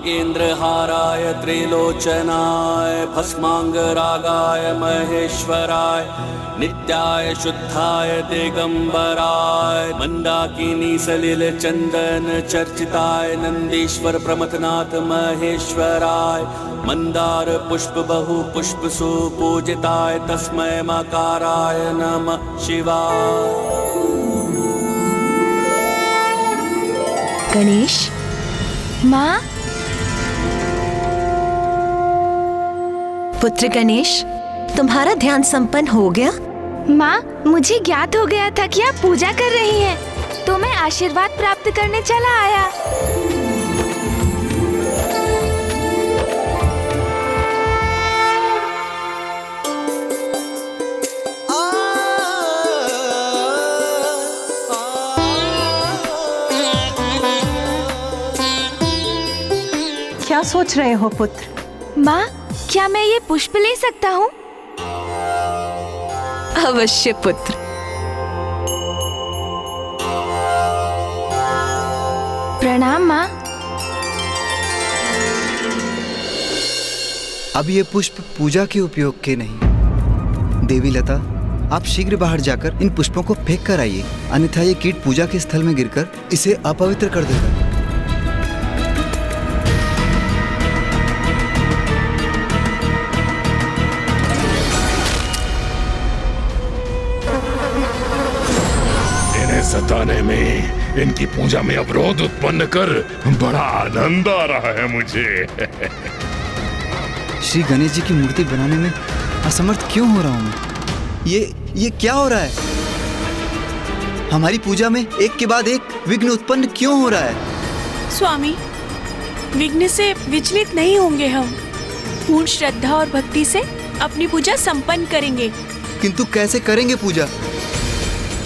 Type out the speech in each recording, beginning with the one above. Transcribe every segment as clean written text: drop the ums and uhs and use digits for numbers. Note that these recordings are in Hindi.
नागेन्द्रहाराय त्रिलोचनाय भस्मांगरागाय महेश्वराय नित्याय शुद्धाय दिगंबराय मंदाकिनी सलिल चंदन चर्चिताय नंदीश्वर प्रमथनाथ महेश्वराय मंदार पुष्प बहु पुष्प सुपूजिताय तस्मै मकाराय नमः शिवाय। गणेश माँ, पुत्र गणेश, तुम्हारा ध्यान संपन्न हो गया? माँ, मुझे ज्ञात हो गया था कि आप पूजा कर रही हैं, तो मैं आशीर्वाद प्राप्त करने चला आया। क्या सोच रहे हो पुत्र? माँ, क्या मैं ये पुष्प ले सकता हूँ? अवश्य पुत्र। प्रणाम माँ। अब ये पुष्प पूजा के उपयोग के नहीं। देवी लता, आप शीघ्र बाहर जाकर इन पुष्पों को फेंक कर आइए, अन्यथा ये कीट पूजा के स्थल में गिरकर इसे अपवित्र कर देगा। सताने में, इनकी पूजा में अवरोध उत्पन्न कर बड़ा आनंद आ रहा है मुझे। श्री गणेश जी की मूर्ति बनाने में असमर्थ क्यों हो रहा हूँ मैं? ये क्या हो रहा है? हमारी पूजा में एक के बाद एक विघ्न उत्पन्न क्यों हो रहा है? स्वामी, विघ्न से विचलित नहीं होंगे हम। पूर्ण श्रद्धा और भक्ति से अपनी पूजा संपन्न करेंगे। किंतु कैसे करेंगे पूजा?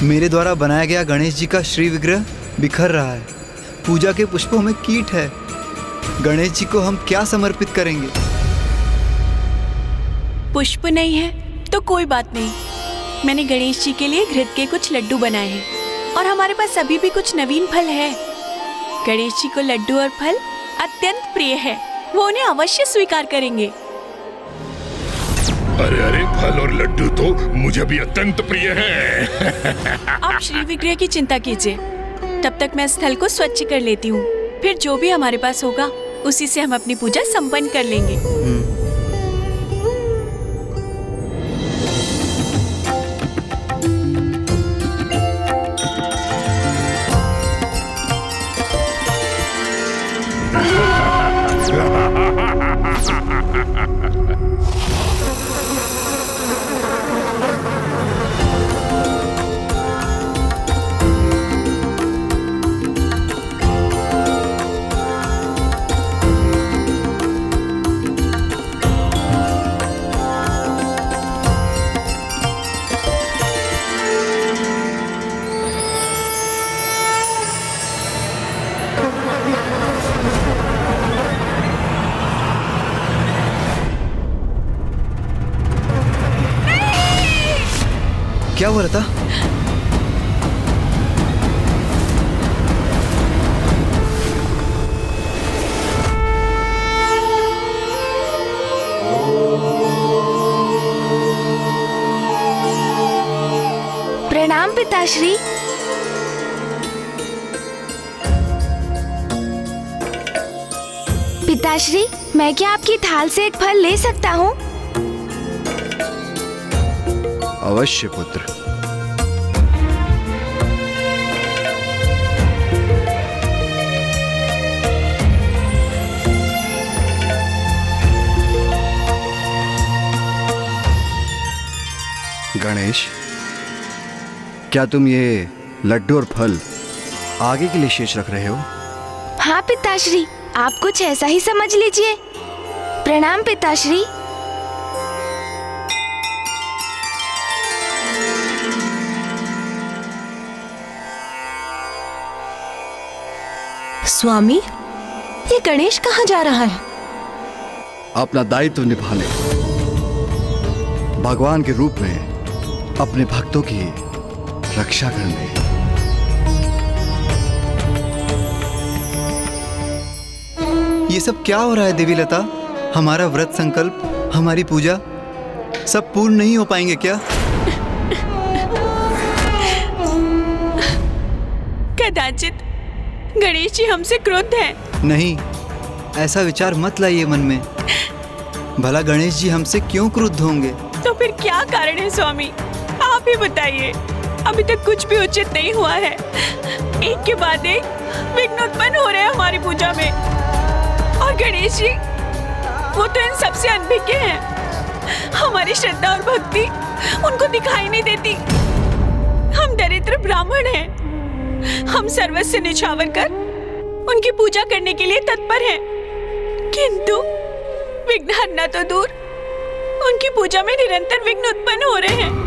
मेरे द्वारा बनाया गया गणेश जी का श्री विग्रह बिखर रहा है। पूजा के पुष्पों में कीट है। गणेश जी को हम क्या समर्पित करेंगे? पुष्प नहीं है तो कोई बात नहीं। मैंने गणेश जी के लिए घृत के कुछ लड्डू बनाए हैं और हमारे पास अभी भी कुछ नवीन फल है। गणेश जी को लड्डू और फल अत्यंत प्रिय है, वो उन्हें अवश्य स्वीकार करेंगे। अरे अरे, फल और लड्डू तो मुझे भी अत्यंत प्रिय हैं। आप श्री विग्रह की चिंता कीजिए, तब तक मैं स्थल को स्वच्छ कर लेती हूँ। फिर जो भी हमारे पास होगा उसी से हम अपनी पूजा संपन्न कर लेंगे। क्या हुआ लता? प्रणाम पिताश्री। पिताश्री, मैं क्या आपकी थाल से एक फल ले सकता हूँ? अवश्य पुत्र। गणेश, क्या तुम ये लड्डू और फल आगे के लिए शेष रख रहे हो? हाँ पिताश्री, आप कुछ ऐसा ही समझ लीजिए। प्रणाम पिताश्री। स्वामी, ये गणेश कहाँ जा रहा है? अपना दायित्व निभाने, भगवान के रूप में अपने भक्तों की रक्षा करने। ये सब क्या हो रहा है देवी लता? हमारा व्रत संकल्प, हमारी पूजा सब पूर्ण नहीं हो पाएंगे क्या? कदाचित गणेश जी हमसे क्रुद्ध हैं। नहीं, ऐसा विचार मत लाइए मन में। भला गणेश जी हमसे क्यों क्रुद्ध होंगे? तो फिर क्या कारण है स्वामी, आप ही बताइए। अभी तक कुछ भी उचित नहीं हुआ है। एक के बाद एक विघ्न उत्पन्न हो रहे हैं हमारी पूजा में। और गणेश जी, वो तो इन सबसे अनभिज्ञ हैं। हमारी श्रद्धा और भक्ति उनको दिखाई नहीं देती। हम दरिद्र ब्राह्मण हैं। हम सर्वस्व निछावर कर उनकी पूजा करने के लिए तत्पर हैं, किंतु विघ्न तो दूर, उनकी पूजा में निरंतर विघ्न उत्पन्न हो रहे हैं।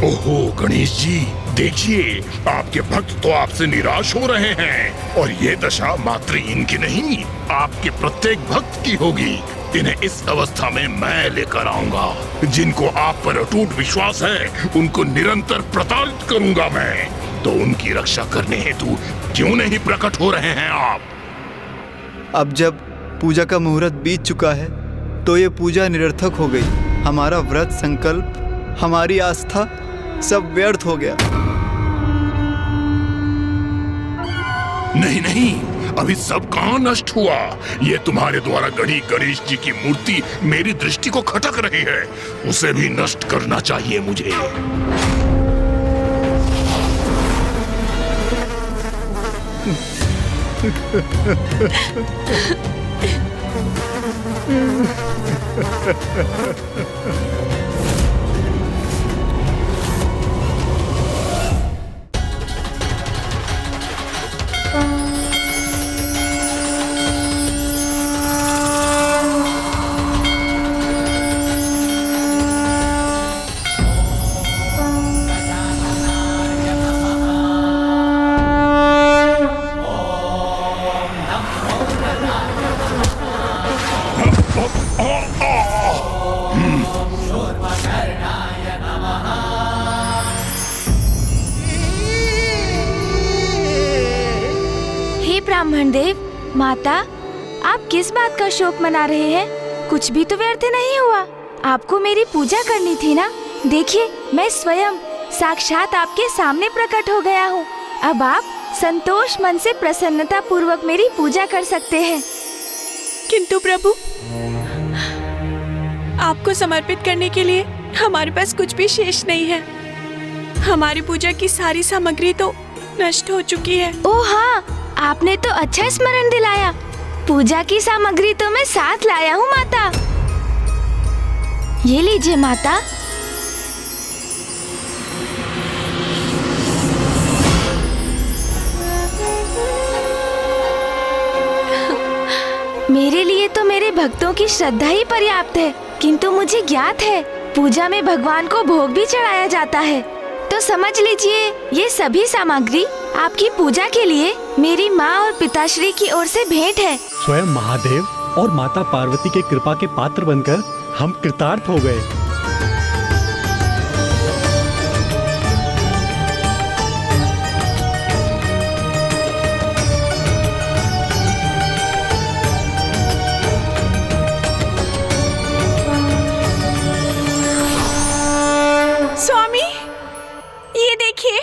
ओहो गणेश जी, देखिए आपके भक्त तो आपसे निराश हो रहे हैं और ये दशा मात्र इनकी नहीं, आपके प्रत्येक भक्त की होगी। इन्हें इस अवस्था में मैं लेकर आऊंगा। जिनको आप पर अटूट विश्वास है उनको निरंतर प्रताड़ित करूंगा मैं। तो उनकी रक्षा करने हेतु क्यों नहीं प्रकट हो रहे हैं आप? अब जब पूजा का मुहूर्त बीत चुका है तो ये पूजा निरर्थक हो गई। हमारा व्रत संकल्प, हमारी आस्था सब व्यर्थ हो गया। नहीं नहीं, अभी सब कहाँ नष्ट हुआ। ये तुम्हारे द्वारा गढ़ी गणेश जी की मूर्ति मेरी दृष्टि को खटक रही है। उसे भी नष्ट करना चाहिए मुझे। ब्राह्मण देव, माता, आप किस बात का शोक मना रहे हैं? कुछ भी तो व्यर्थ नहीं हुआ। आपको मेरी पूजा करनी थी ना। देखिए, मैं स्वयं साक्षात आपके सामने प्रकट हो गया हूँ। अब आप संतोष मन से प्रसन्नता पूर्वक मेरी पूजा कर सकते हैं। किंतु प्रभु, आपको समर्पित करने के लिए हमारे पास कुछ भी शेष नहीं है। हमारी पूजा की सारी सामग्री तो नष्ट हो चुकी है। ओह हाँ, आपने तो अच्छा स्मरण दिलाया। पूजा की सामग्री तो मैं साथ लाया हूँ माता। ये लीजिए माता। मेरे लिए तो मेरे भक्तों की श्रद्धा ही पर्याप्त है, किंतु मुझे ज्ञात है पूजा में भगवान को भोग भी चढ़ाया जाता है। तो समझ लीजिए, ये सभी सामग्री आपकी पूजा के लिए मेरी माँ और पिताश्री की ओर से भेंट है। स्वयं महादेव और माता पार्वती के कृपा के पात्र बनकर हम कृतार्थ हो गए। स्वामी, ये देखिए।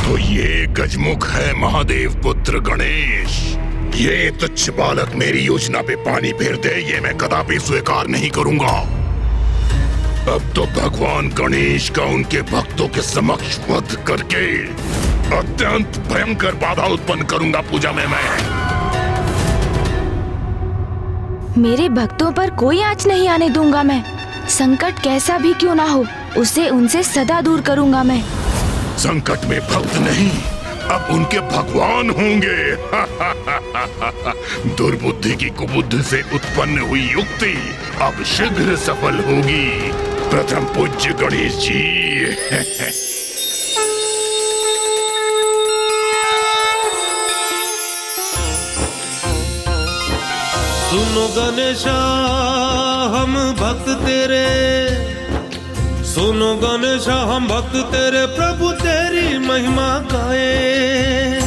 तो ये गजमुख है महादेव पुत्र गणेश। ये तुच्छ बालक मेरी योजना पे पानी फेर दे, ये मैं कदापि स्वीकार नहीं करूंगा। अब तो भगवान गणेश का उनके भक्तों के समक्ष वध करके अत्यंत भयंकर बाधा उत्पन्न करूंगा पूजा में मैं। मेरे भक्तों पर कोई आँच नहीं आने दूंगा मैं। संकट कैसा भी क्यों ना हो, उसे उनसे सदा दूर करूंगा मैं। संकट में भक्त नहीं, अब उनके भगवान होंगे। दुर्बुद्धि की कुबुद्धि से उत्पन्न हुई युक्ति अब शीघ्र सफल होगी। प्रथम पूज्य गणेश जी। सुनो गणेशा हम भक्त तेरे, सुनो गणेशा हम भक्त तेरे, प्रभु तेरी महिमा गाए,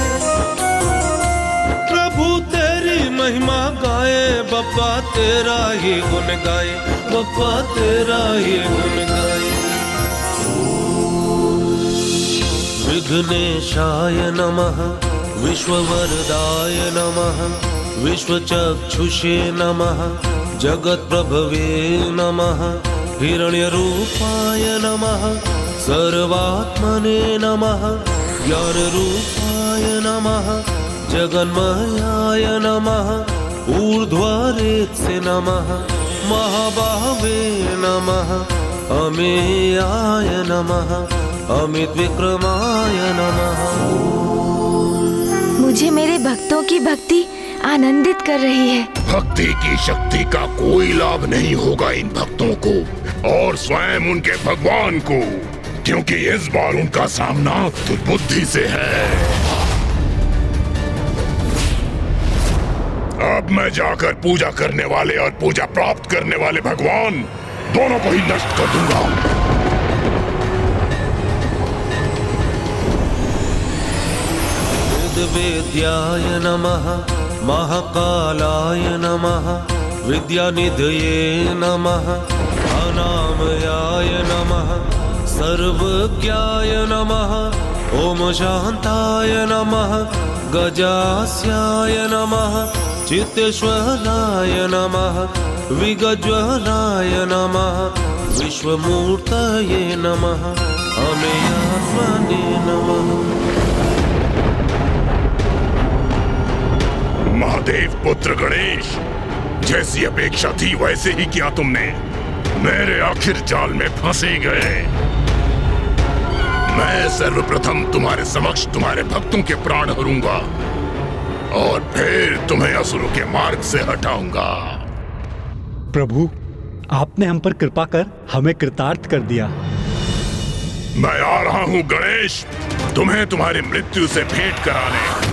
प्रभु तेरी महिमा गाए, बप्पा तेरा ही गुण गाए, बप्पा तेरा ही गुण गाए। विघ्नेशाय नमः, विश्ववरदाय नमः, विश्वचक्षुषे नमः, जगत्प्रभवे नमः, हिरण्यरूपाय नमः, सर्वात्मने नमः, ज्ञानरूपाय नमः, जगन्मयाय नमः, ऊर्ध्वरेत्से नमः, महाबाहवे नमः, अमेयाय नमः, अमित विक्रमाय नमः। मुझे मेरे भक्तों की भक्ति आनंदित कर रही है। भक्ति की शक्ति का कोई लाभ नहीं होगा इन भक्तों को और स्वयं उनके भगवान को, क्योंकि इस बार उनका सामना दुर्बुद्धि से है। अब मैं जाकर पूजा करने वाले और पूजा प्राप्त करने वाले भगवान दोनों को ही नष्ट कर दूंगा। वेद्याय नमः, महाकालाय नमः, विद्यानिधये नमः, अनामयाय नमः, सर्वज्ञाय नमः, ओम शान्ताय नमः, गजास्याय नमः, चित्तेश्वराय नमः, विगज्वराय नमः, विश्वमूर्तये नमः, अमेयात्मने नमः। महादेव पुत्र गणेश, जैसी अपेक्षा थी वैसे ही किया तुमने। मेरे आखिर जाल में फंसे गए। मैं सर्वप्रथम तुम्हारे समक्ष तुम्हारे भक्तों के प्राण हरूंगा और फिर तुम्हें असुरों के मार्ग से हटाऊंगा। प्रभु, आपने हम पर कृपा कर हमें कृतार्थ कर दिया। मैं आ रहा हूँ गणेश, तुम्हें तुम्हारी मृत्यु से भेंट कराने।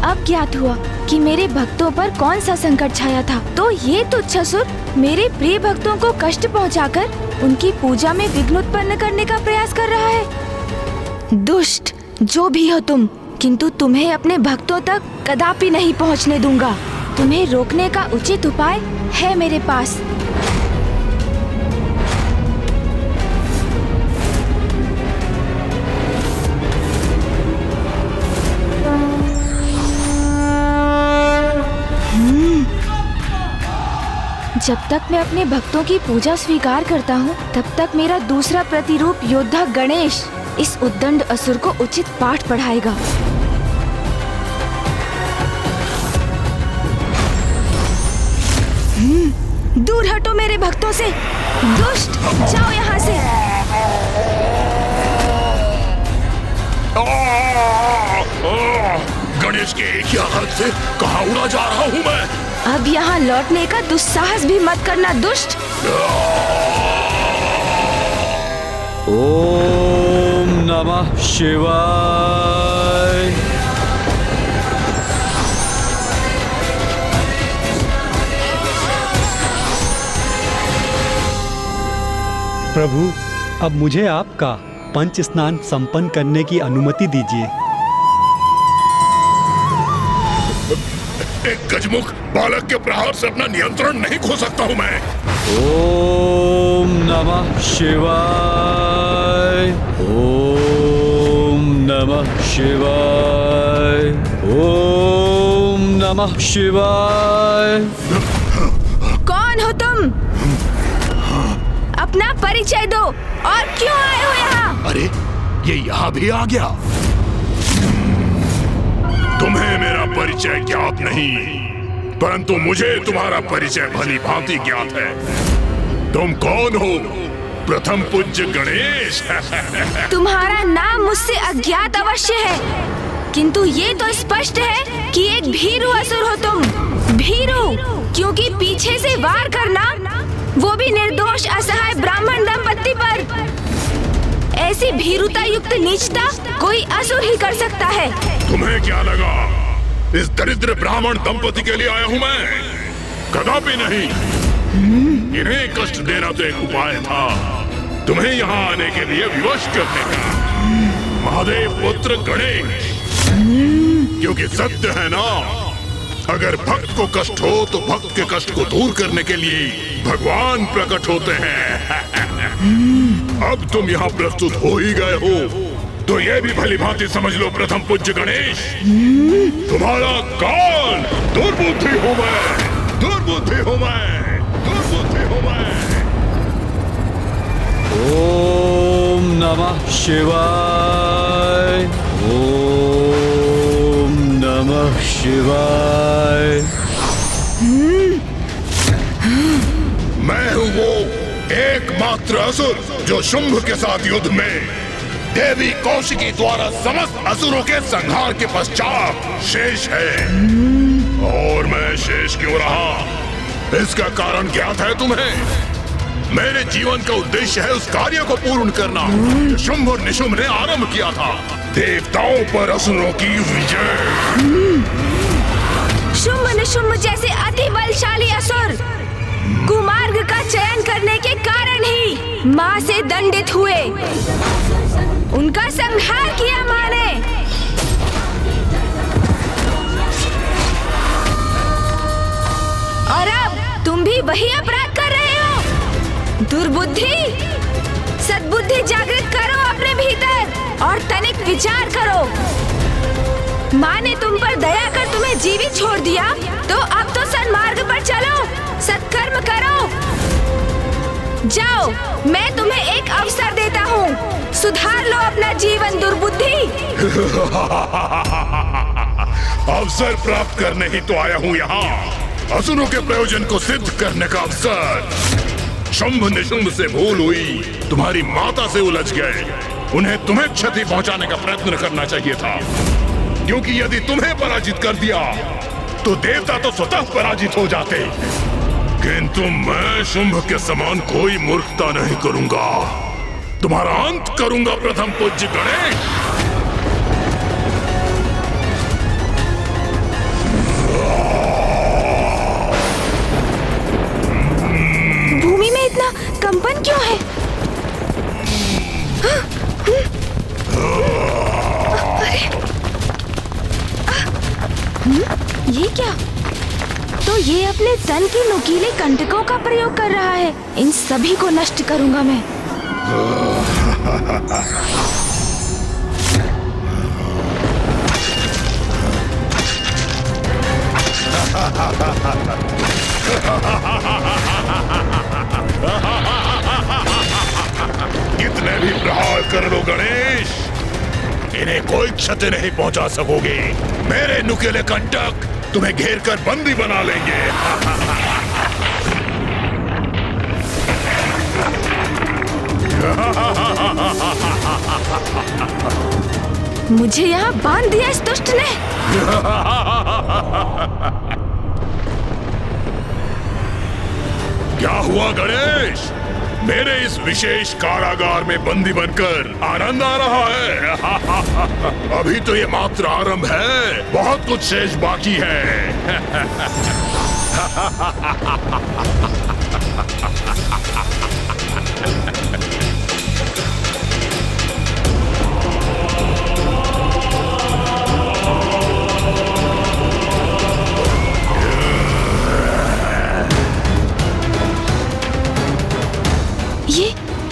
अब ज्ञात हुआ कि मेरे भक्तों पर कौन सा संकट छाया था। तो ये तुच्छासुर मेरे प्रिय भक्तों को कष्ट पहुंचाकर उनकी पूजा में विघ्न उत्पन्न करने का प्रयास कर रहा है। दुष्ट जो भी हो तुम, किंतु तुम्हें अपने भक्तों तक कदापि नहीं पहुंचने दूंगा। तुम्हें रोकने का उचित उपाय है मेरे पास। जब तक मैं अपने भक्तों की पूजा स्वीकार करता हूँ, तब तक मेरा दूसरा प्रतिरूप योद्धा गणेश इस उद्दंड असुर को उचित पाठ पढ़ाएगा। दूर हटो मेरे भक्तों से, दुष्ट, जाओ यहाँ से। गणेश के एक ही आघात से कहाँ उड़ा जा रहा हूँ मैं। अब यहाँ लौटने का दुस्साहस भी मत करना दुष्ट। ओम नमः शिवाय। प्रभु, अब मुझे आपका पंच स्नान संपन्न करने की अनुमति दीजिए। एक गजमुख बालक के प्रहार से अपना नियंत्रण नहीं खो सकता हूँ मैं। ओम नमः शिवाय। ओम नमः शिवाय। ओम नमः शिवाय। कौन हो तुम? अपना परिचय दो और क्यों आए हो यहाँ? अरे, ये यहाँ भी आ गया। तुम्हें मेरा परिचय ज्ञात नहीं, परंतु मुझे तुम्हारा परिचय भली भांति ज्ञात है। तुम कौन हो? प्रथम पूज्य गणेश। तुम्हारा नाम मुझसे अज्ञात अवश्य है, किंतु ये तो स्पष्ट है कि एक भीरू असुर हो तुम। भीरू, क्योंकि पीछे से वार करना, वो भी निर्दोष असहाय ब्राह्मण दंपत्ति पर। ऐसी भीरुता युक्त नीचता कोई असुर ही कर सकता है। तुम्हें क्या लगा इस दरिद्र ब्राह्मण दंपति के लिए आया हूँ मैं? कदापि नहीं। इन्हें कष्ट देना तो एक उपाय था, तुम्हें यहाँ आने के लिए विवश करने का। महादेव पुत्र गणेश, क्योंकि सत्य है ना, अगर भक्त को कष्ट हो तो भक्त के कष्ट को दूर करने के लिए भगवान प्रकट होते हैं। अब तुम यहाँ प्रस्तुत हो ही गए हो तो ये भी भली भांति समझ लो प्रथम पूज्य गणेश, तुम्हारा काल दुर्बुद्धि हो मैं, दुर्बुद्धि हो मैं, दुर्बुद्धि हो मैं। ओम नमः शिवाय, ओम नमः शिवाय। मैं हूँ वो एकमात्र असुर जो शुंभ के साथ युद्ध में देवी कौशिकी द्वारा समस्त असुरों के संहार के पश्चात शेष है। और मैं शेष क्यों रहा, इसका कारण ज्ञात है तुम्हें? मेरे जीवन का उद्देश्य है उस कार्य को पूर्ण करना जो शुंभ और निशुंभ ने आरंभ किया था, देवताओं पर असुरों की विजय। शुंभ निशुंभ जैसे अति बलशाली असुर कुमार्ग का चयन करने के कारण ही माँ से दंडित हुए, उनका संहार किया माँ ने। और अब तुम भी वही अपराध कर रहे हो। दुर्बुद्धि, सद्बुद्धि जागृत करो अपने भीतर और तनिक विचार करो। माँ ने तुम पर दया कर तुम्हें जीवित छोड़ दिया, तो अब तो सन्मार्ग पर चलो, सत्कर्म करो। जाओ, मैं तुम्हें एक अवसर देता हूँ, सुधार लो अपना जीवन दुर्बुद्धि। अवसर प्राप्त करने ही तो आया हूँ यहाँ, असुरों के प्रयोजन को सिद्ध करने का अवसर। शुंभ निशुंभ से भूल हुई, तुम्हारी माता से उलझ गए, उन्हें तुम्हें क्षति पहुंचाने का प्रयत्न करना चाहिए था, क्योंकि यदि तुम्हें पराजित कर दिया तो देवता तो स्वतः पराजित हो जाते। किंतु मैं शुंभ के समान कोई मूर्खता नहीं करूंगा, तुम्हारा अंत करूंगा प्रथम पूज्य गणेश। भूमि में इतना कंपन क्यों है? ये क्या? तो ये अपने तन के नुकीले कंटकों का प्रयोग कर रहा है। इन सभी को नष्ट करूंगा मैं। कितने भी प्रहार कर लो गणेश, इन्हें कोई क्षति नहीं पहुंचा सकोगे। मेरे नुकीले कंटक तुम्हें घेर कर बंदी बना लेंगे। मुझे यहाँ बांध दिया इस दुष्ट ने। क्या हुआ गणेश, मेरे इस विशेष कारागार में बंदी बनकर आनंद आ रहा है? अभी तो ये मात्र आरंभ है, बहुत कुछ शेष बाकी है।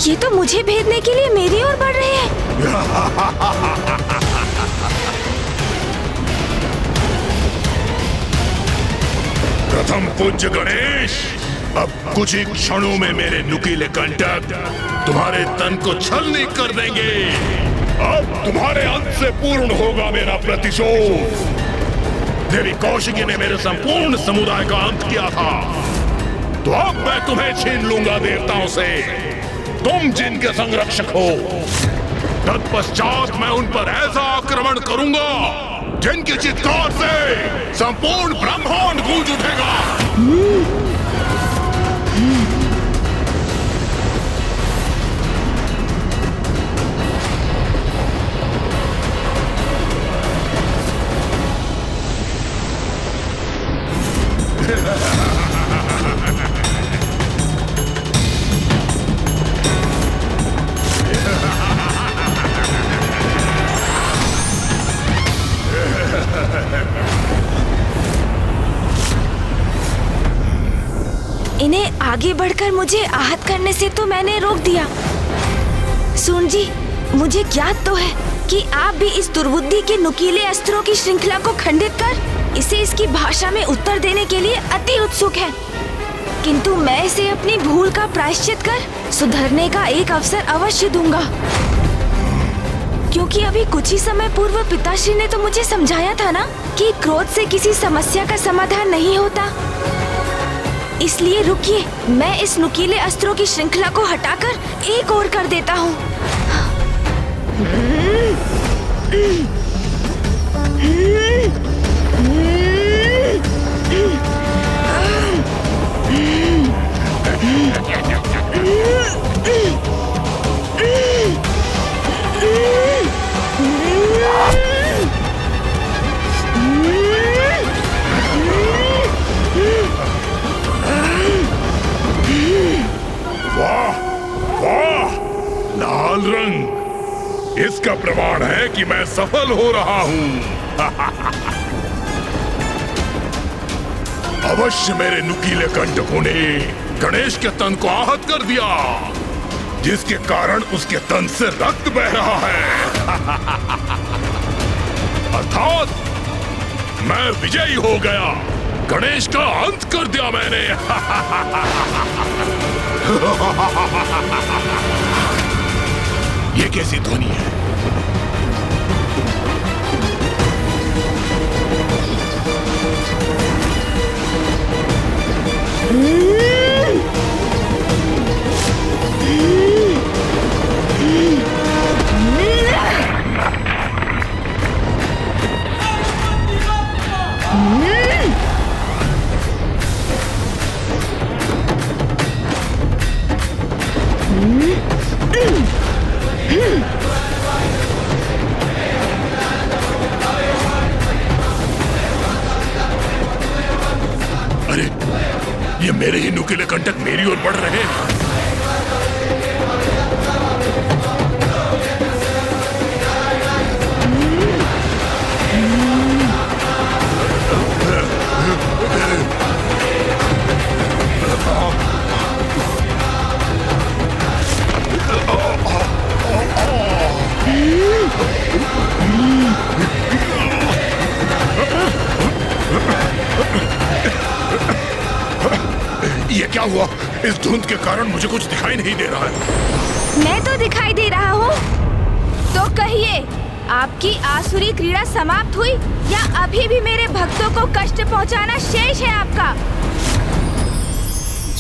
ये तो मुझे भेदने के लिए मेरी ओर बढ़ रहे हैं। प्रथम पूज्य गणेश, अब कुछ ही क्षणों में मेरे नुकीले कंटक तुम्हारे तन को छलनी कर देंगे। अब तुम्हारे अंत से पूर्ण होगा मेरा प्रतिशोध। देवी कौशिकी ने मेरे संपूर्ण समुदाय का अंत किया था, तो अब मैं तुम्हें छीन लूंगा देवताओं से। तुम जिनके संरक्षक हो, तत्पश्चात मैं उन पर ऐसा आक्रमण करूंगा जिनकी चित्कार से संपूर्ण ब्रह्मांड गूंज उठेगा। आगे बढ़कर मुझे आहत करने से तो मैंने रोक दिया। सूर्य जी, मुझे ज्ञात तो है कि आप भी इस दुर्बुद्धि के नुकीले अस्त्रों की श्रृंखला को खंडित कर इसे इसकी भाषा में उत्तर देने के लिए अति उत्सुक हैं। किंतु मैं इसे अपनी भूल का प्रायश्चित कर सुधरने का एक अवसर अवश्य दूंगा, क्योंकि अभी कुछ ही समय पूर्व पिताश्री ने तो मुझे समझाया था ना कि क्रोध से किसी समस्या का समाधान नहीं होता। इसलिए रुकिए, मैं इस नुकीले अस्त्रों की श्रृंखला को हटाकर एक ओर कर देता हूँ। वाह वाह, लाल रंग, इसका प्रमाण है कि मैं सफल हो रहा हूं। अवश्य मेरे नुकीले कंटकों ने गणेश के तन को आहत कर दिया, जिसके कारण उसके तन से रक्त बह रहा है। अर्थात मैं विजयी हो गया, गणेश का अंत कर दिया मैंने। ये कैसी ध्वनि है? अरे, ये मेरे ही नुकीले कंटक मेरी ओर बढ़ रहे हैं। ये क्या हुआ? इस धुंध के कारण मुझे कुछ दिखाई नहीं दे रहा है। मैं तो दिखाई दे रहा हूँ। तो कहिए, आपकी आसुरी क्रीड़ा समाप्त हुई या अभी भी मेरे भक्तों को कष्ट पहुँचाना शेष है आपका?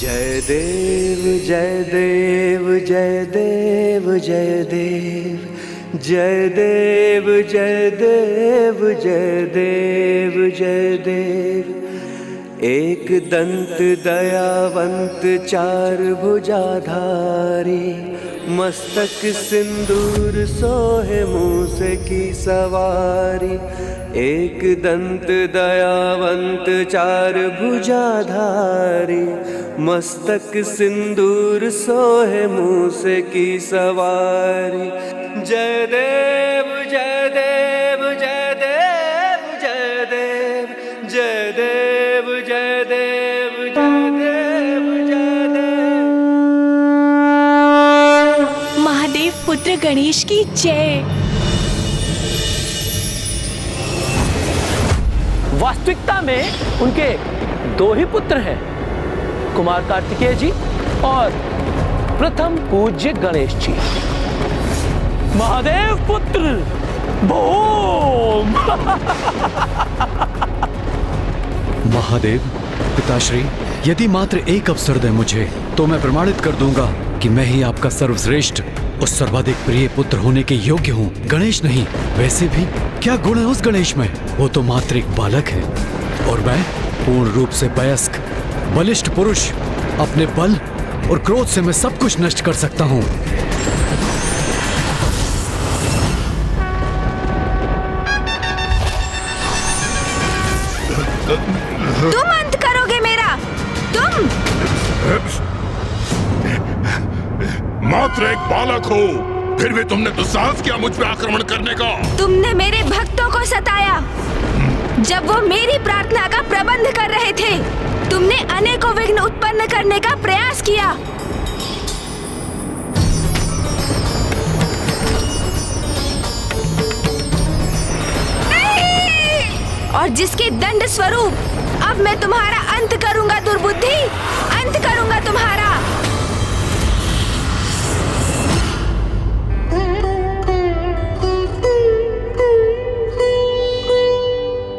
जय देव जय देव जय देव जय देव जय देव जय देव जय देव जय देव। एक दंत दयावंत चार भुजाधारी, मस्तक सिंदूर सोहे मूस की सवारी। एक दंत दयावंत चार भुजाधारी, मस्तक सिंदूर सोहे मूस की सवारी। जय देव जय देव जय देव जय देव जय देव जय देव जय देव जय देव। महादेव पुत्र गणेश की जय। वास्तविकता में उनके दो ही पुत्र हैं, कुमार कार्तिकेय जी और प्रथम पूज्य गणेश जी। महादेव पुत्र बूम। महादेव पिताश्री, यदि मात्र एक अवसर दे मुझे तो मैं प्रमाणित कर दूंगा कि मैं ही आपका सर्वश्रेष्ठ और सर्वाधिक प्रिय पुत्र होने के योग्य हूँ, गणेश नहीं। वैसे भी क्या गुण है उस गणेश में? वो तो मात्र एक बालक है और मैं पूर्ण रूप से वयस्क बलिष्ठ पुरुष। अपने बल और क्रोध से मैं सब कुछ नष्ट कर सकता हूँ। तुम अंत करोगे मेरा, तुम। मात्र एक बालक हो, फिर भी तुमने दुस्साहस किया मुझ पे आक्रमण करने का। तुमने मेरे भक्तों को सताया जब वो मेरी प्रार्थना का प्रबंध कर रहे थे। तुमने अनेकों विघ्न उत्पन्न करने का प्रयास किया। और जिसके दंड स्वरूप अब मैं तुम्हारा अंत करूंगा दुर्बुद्धि, अंत करूंगा तुम्हारा।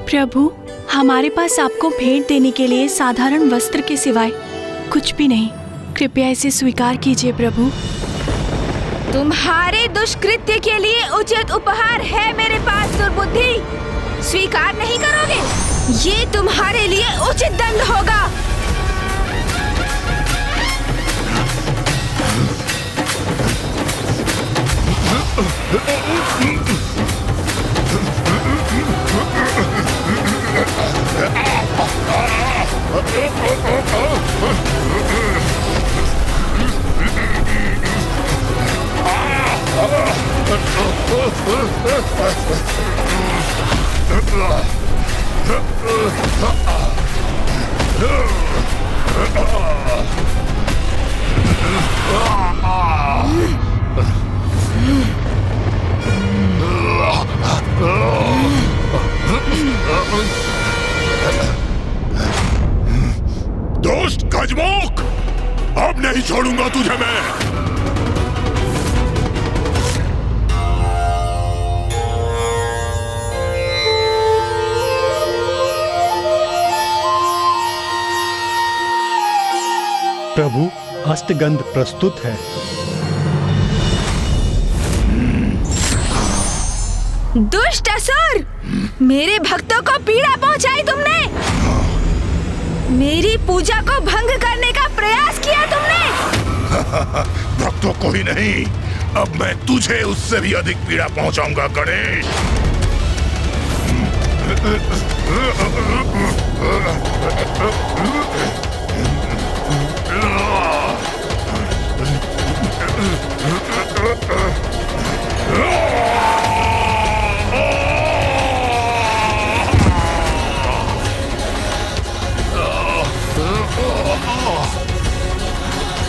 प्रभु, हमारे पास आपको भेंट देने के लिए साधारण वस्त्र के सिवाय कुछ भी नहीं। कृपया इसे स्वीकार कीजिए प्रभु। तुम्हारे दुष्कृत्य के लिए उचित उपहार है मेरे पास दुर्बुद्धि। स्वीकार नहीं करोगे? ये तुम्हारे लिए उचित दंड होगा। दोस्त गजमुख, अब नहीं छोड़ूंगा तुझे मैं। प्रभु, अष्टगंध प्रस्तुत है। दुष्ट असुर, मेरे भक्तों को पीड़ा पहुंचाई तुमने। मेरी पूजा को भंग करने का प्रयास किया तुमने। भक्तों को ही नहीं, अब मैं तुझे उससे भी अधिक पीड़ा पहुंचाऊंगा गणेश।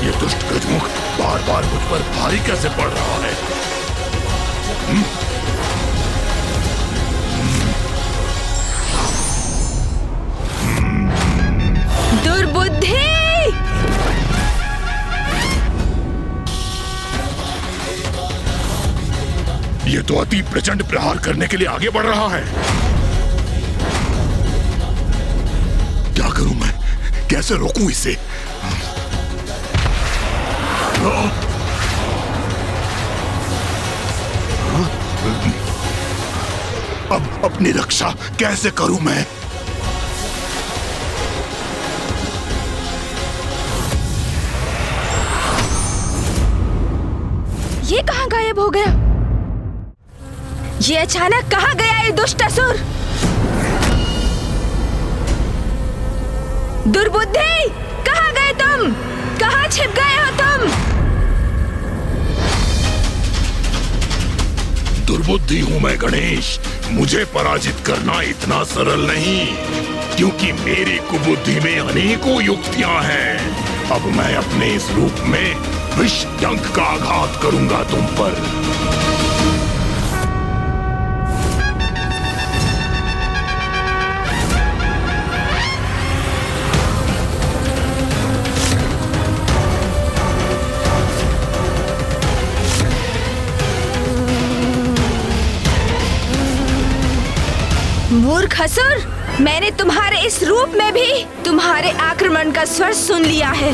ये दुष्ट गजमुख बार बार मुझ पर भारी कैसे पड़ रहा है? दुर्बुद्धि! ये तो अति प्रचंड प्रहार करने के लिए आगे बढ़ रहा है। क्या करूं मैं? कैसे रोकूं इसे? अब अपनी रक्षा कैसे करूं मैं? ये कहाँ गायब हो गया? ये अचानक कहाँ गया ये दुष्ट असुर? दुर्बुद्धि, कहाँ गए तुम? कहाँ छिप गए हो तुम? दुर्बुद्धि हूं मैं गणेश। मुझे पराजित करना इतना सरल नहीं, क्योंकि मेरी कुबुद्धि में अनेकों युक्तियां हैं। अब मैं अपने इस रूप में विष डंक का आघात करूंगा तुम पर। मूर्ख असुर, मैंने तुम्हारे इस रूप में भी तुम्हारे आक्रमण का स्वर सुन लिया है।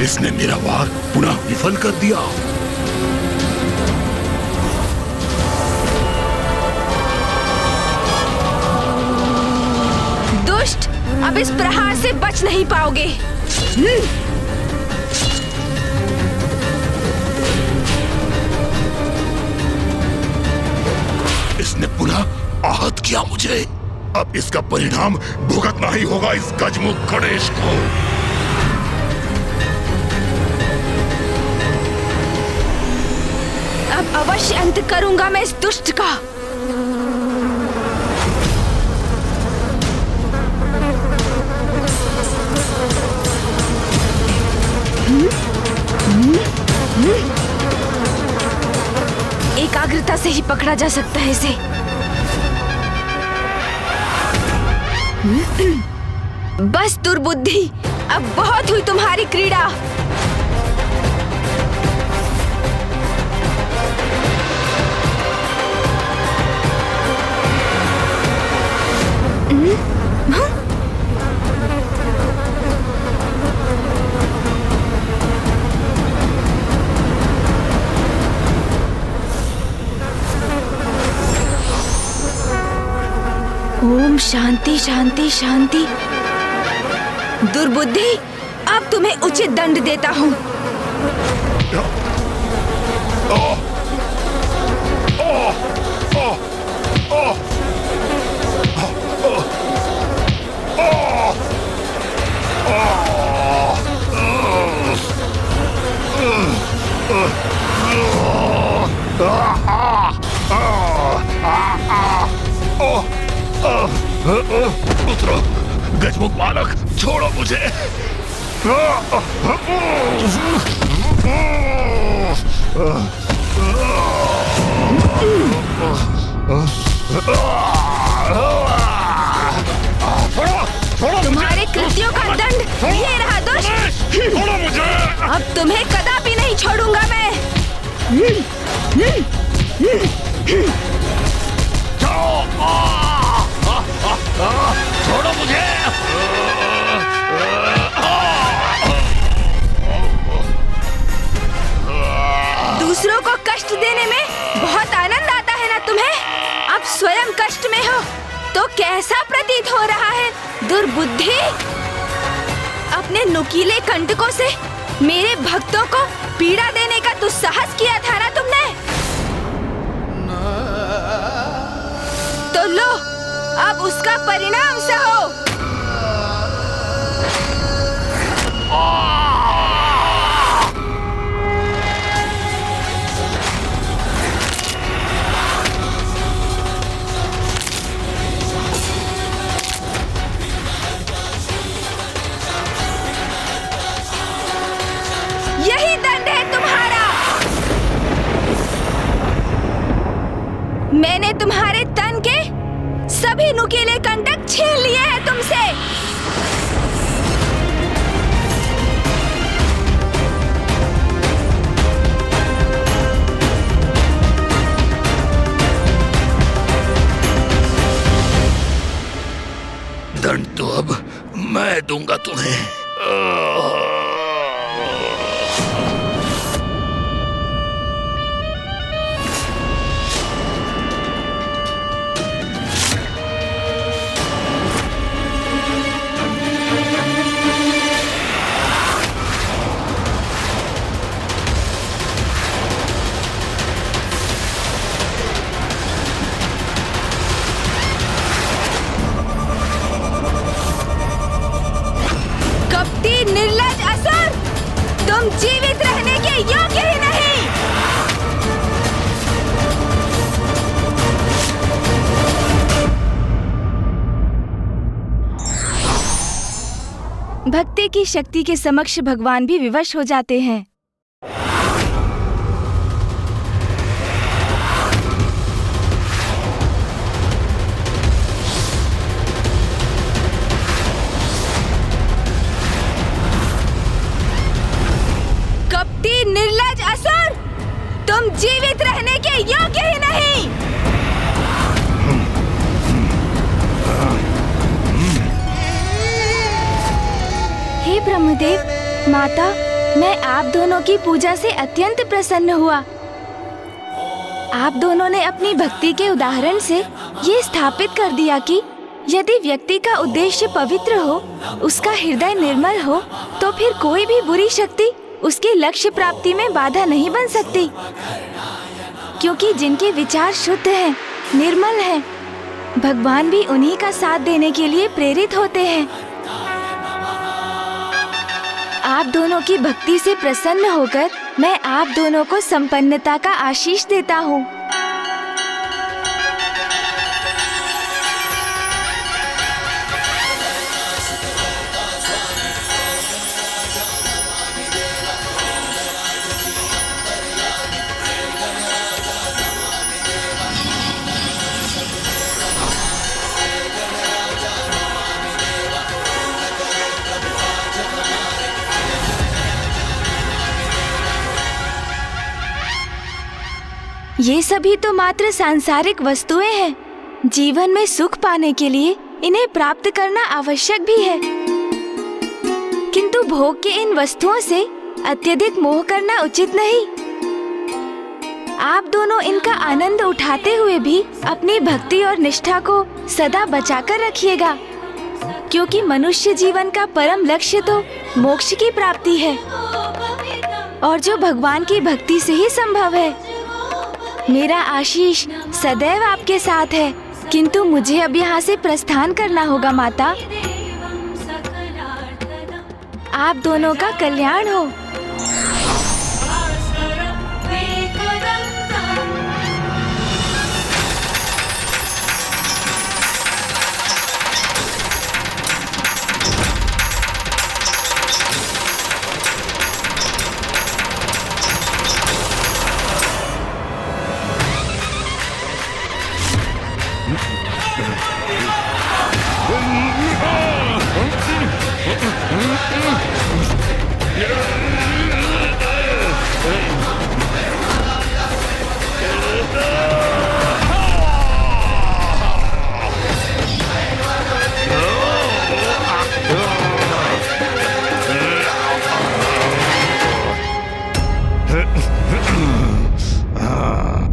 इसने मेरा वार पुनः विफल कर दिया। अब इस प्रहार से बच नहीं पाओगे। इसने पुनः आहत किया मुझे। अब इसका परिणाम भुगतना ही होगा इस गजमुख गणेश को। अवश्य अंत करूंगा मैं इस दुष्ट का। एकाग्रता से ही पकड़ा जा सकता है इसे। बस दुर्बुद्धि, अब बहुत हुई तुम्हारी क्रीड़ा। ओम शांति शांति शांति। दुर्बुद्धि, अब तुम्हें उचित दंड देता हूँ। पुत्र, गजमुख बालक, छोड़ो मुझे। तुम्हारे कृत्यों का दंड ये रहा दुष्ट। छोड़ो मुझे। अब तुम्हें कदापि नहीं छोड़ूंगा मैं। छोड़ो मुझे। दूसरों को कष्ट देने में बहुत आनंद आता है ना तुम्हें? अब स्वयं कष्ट में हो तो कैसा प्रतीत हो रहा है दुर्बुद्धि? अपने नुकीले कंटकों से मेरे भक्तों को पीड़ा देने का दुस्साहस किया था ना तुमने? तो लो, अब उसका परिणाम सहो। यही दंड है तुम्हारा। मैंने तुम्हारे तन के सभी नुकीले कंटक छीन लिए हैं तुमसे। दंड तो अब मैं दूंगा तुम्हें। निर्लज्ज असुर, तुम जीवित रहने के योग्य ही नहीं। भक्ति की शक्ति के समक्ष भगवान भी विवश हो जाते हैं। निर्लज्ज असुर, तुम जीवित रहने के योग्य ही नहीं। हे ब्रह्मदेव, माता, मैं आप दोनों की पूजा से अत्यंत प्रसन्न हुआ। आप दोनों ने अपनी भक्ति के उदाहरण से ये स्थापित कर दिया कि यदि व्यक्ति का उद्देश्य पवित्र हो, उसका हृदय निर्मल हो, तो फिर कोई भी बुरी शक्ति उसके लक्ष्य प्राप्ति में बाधा नहीं बन सकती, क्योंकि जिनके विचार शुद्ध हैं, निर्मल हैं, भगवान भी उन्हीं का साथ देने के लिए प्रेरित होते हैं। आप दोनों की भक्ति से प्रसन्न होकर मैं आप दोनों को संपन्नता का आशीष देता हूँ। ये सभी तो मात्र सांसारिक वस्तुएं हैं। जीवन में सुख पाने के लिए इन्हें प्राप्त करना आवश्यक भी है, किंतु भोग के इन वस्तुओं से अत्यधिक मोह करना उचित नहीं। आप दोनों इनका आनंद उठाते हुए भी अपनी भक्ति और निष्ठा को सदा बचाकर रखिएगा, क्योंकि मनुष्य जीवन का परम लक्ष्य तो मोक्ष की प्राप्ति है, और जो भगवान की भक्ति से ही संभव है। मेरा आशीष सदैव आपके साथ है, किंतु मुझे अब यहाँ से प्रस्थान करना होगा माता। आप दोनों का कल्याण हो।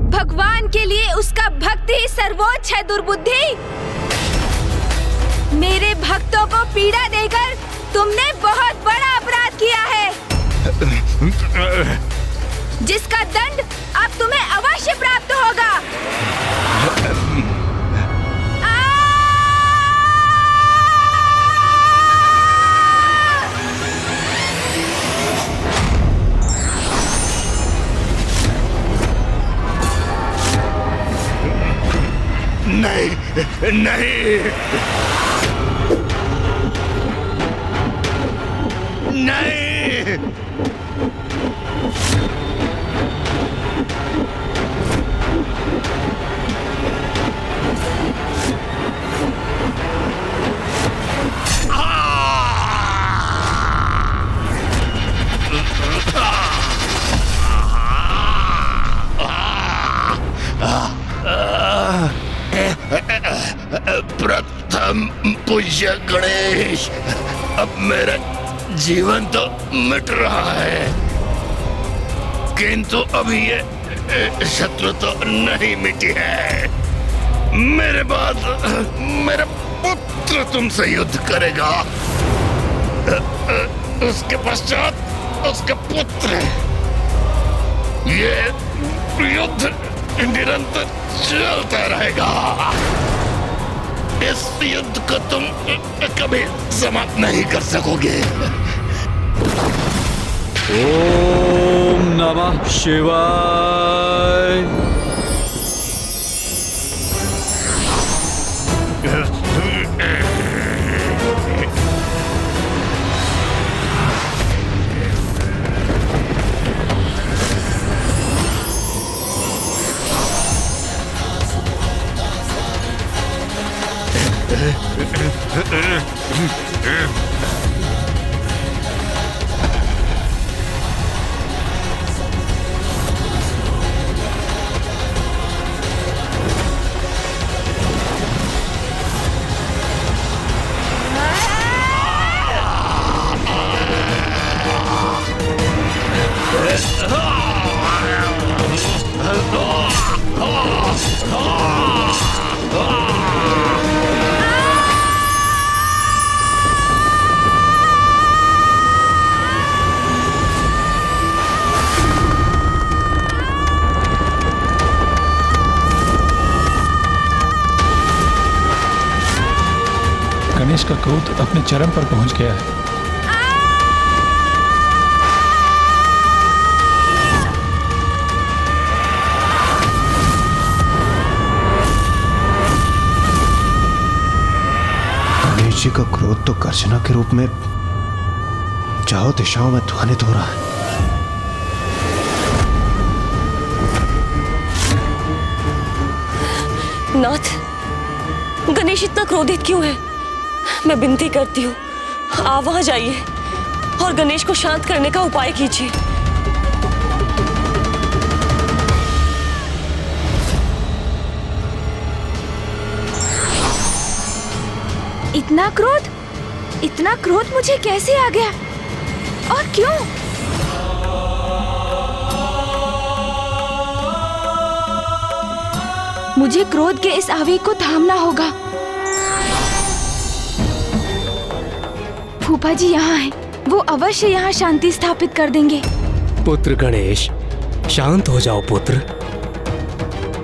भगवान के लिए उसका भक्ति ही सर्वोच्च है। दुर्बुद्धि, मेरे भक्तों को पीड़ा देकर तुमने बहुत बड़ा अपराध किया है, जिसका दंड अब तुम्हें अवश्य प्राप्त होगा। नहीं नहीं नहीं, प्रथम पूज्य गणेश, अब मेरा जीवन तो मिट रहा है, किंतु अभी ये शत्रु तो नहीं मिटी है। मेरे बाद मेरा पुत्र तुमसे युद्ध करेगा, उसके पश्चात उसका पुत्र। ये युद्ध निरंतर चलता रहेगा। इस युद्ध को तुम कभी समाप्त नहीं कर सकोगे। ओम नमः शिवाय। गणेश का क्रोध अपने चरम पर पहुंच गया है। जी का क्रोध तो गर्जना के रूप में चारों दिशाओं में ध्वनित हो रहा है। नाथ, गणेश इतना क्रोधित क्यों है? मैं विनती करती हूँ, आप वहां जाइए और गणेश को शांत करने का उपाय कीजिए। इतना क्रोध मुझे कैसे आ गया और क्यों? मुझे क्रोध के इस आवेग को थामना होगा। फूफा जी यहाँ हैं, वो अवश्य यहाँ शांति स्थापित कर देंगे। पुत्र गणेश, शांत हो जाओ पुत्र।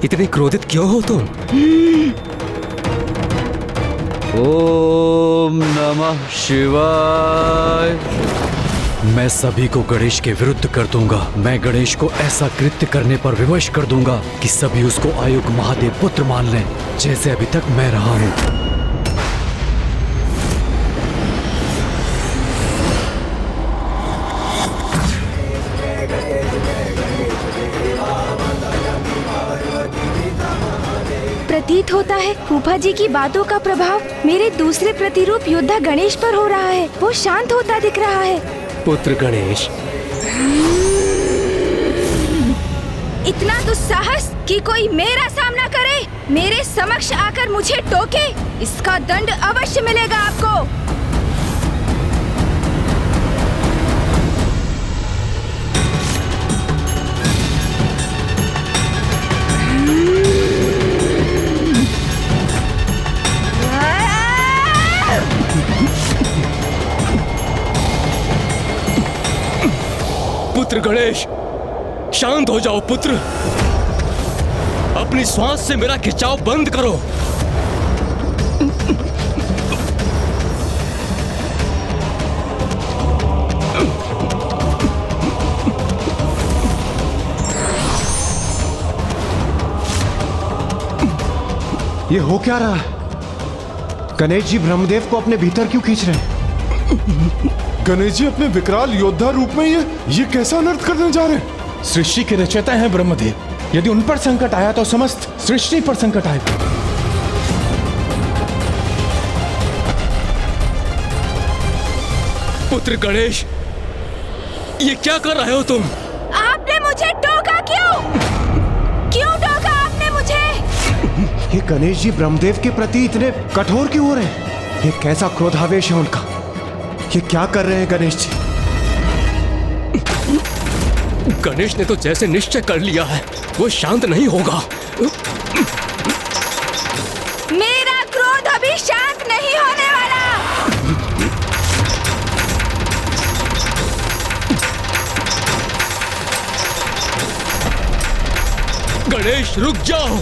इतने क्रोधित क्यों हो तुम? ओम नमः शिवाय। मैं सभी को गणेश के विरुद्ध कर दूंगा। मैं गणेश को ऐसा कृत्य करने पर विवश कर दूंगा कि सभी उसको आयुक्त महादेव पुत्र मान लें, जैसे अभी तक मैं रहा हूं। प्रतीत होता है फूफा जी की बातों का प्रभाव मेरे दूसरे प्रतिरूप योद्धा गणेश पर हो रहा है। वो शांत होता दिख रहा है। पुत्र गणेश, इतना दुस्साहस कि कोई मेरा सामना करे, मेरे समक्ष आकर मुझे टोके, इसका दंड अवश्य मिलेगा आपको। पुत्र गणेश, शांत हो जाओ पुत्र। अपनी श्वास से मेरा खिंचाव बंद करो। ये हो क्या रहा है? गणेश जी ब्रह्मदेव को अपने भीतर क्यों खींच रहे हैं? गणेश जी अपने विकराल योद्धा रूप में ये कैसा अनर्थ करने जा रहे हैं? सृष्टि के रचयिता हैं ब्रह्मदेव। यदि उन पर संकट आया तो समस्त सृष्टि पर संकट आएगा। पुत्र गणेश, ये क्या कर रहे हो तुम? आपने मुझे टोका क्यों? क्यों टोका आपने मुझे? ये गणेश जी ब्रह्मदेव के प्रति इतने कठोर क्यों हो रहे हैं? ये कैसा क्रोधावेश है उनका? ये क्या कर रहे हैं गणेश जी? गणेश ने तो जैसे निश्चय कर लिया है, वो शांत नहीं होगा। मेरा क्रोध अभी शांत नहीं होने वाला। गणेश रुक जाओ।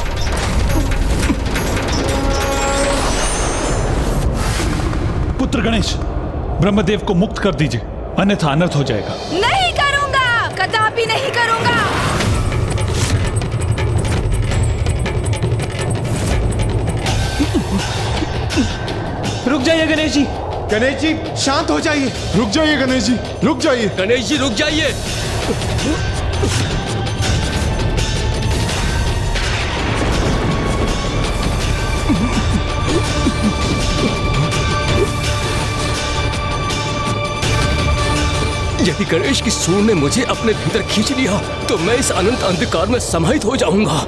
पुत्र गणेश, ब्रह्मदेव को मुक्त कर दीजिए, अन्यथा अनर्थ हो जाएगा। नहीं करूंगा, कदापि नहीं करूंगा। रुक जाइए गणेश जी। गणेश जी शांत हो जाइए। रुक जाइए गणेश जी, रुक जाइए। गणेश जी रुक जाइए। यदि गणेश की सूंड ने मुझे अपने भीतर खींच लिया तो मैं इस अनंत अंधकार में समाहित हो जाऊंगा।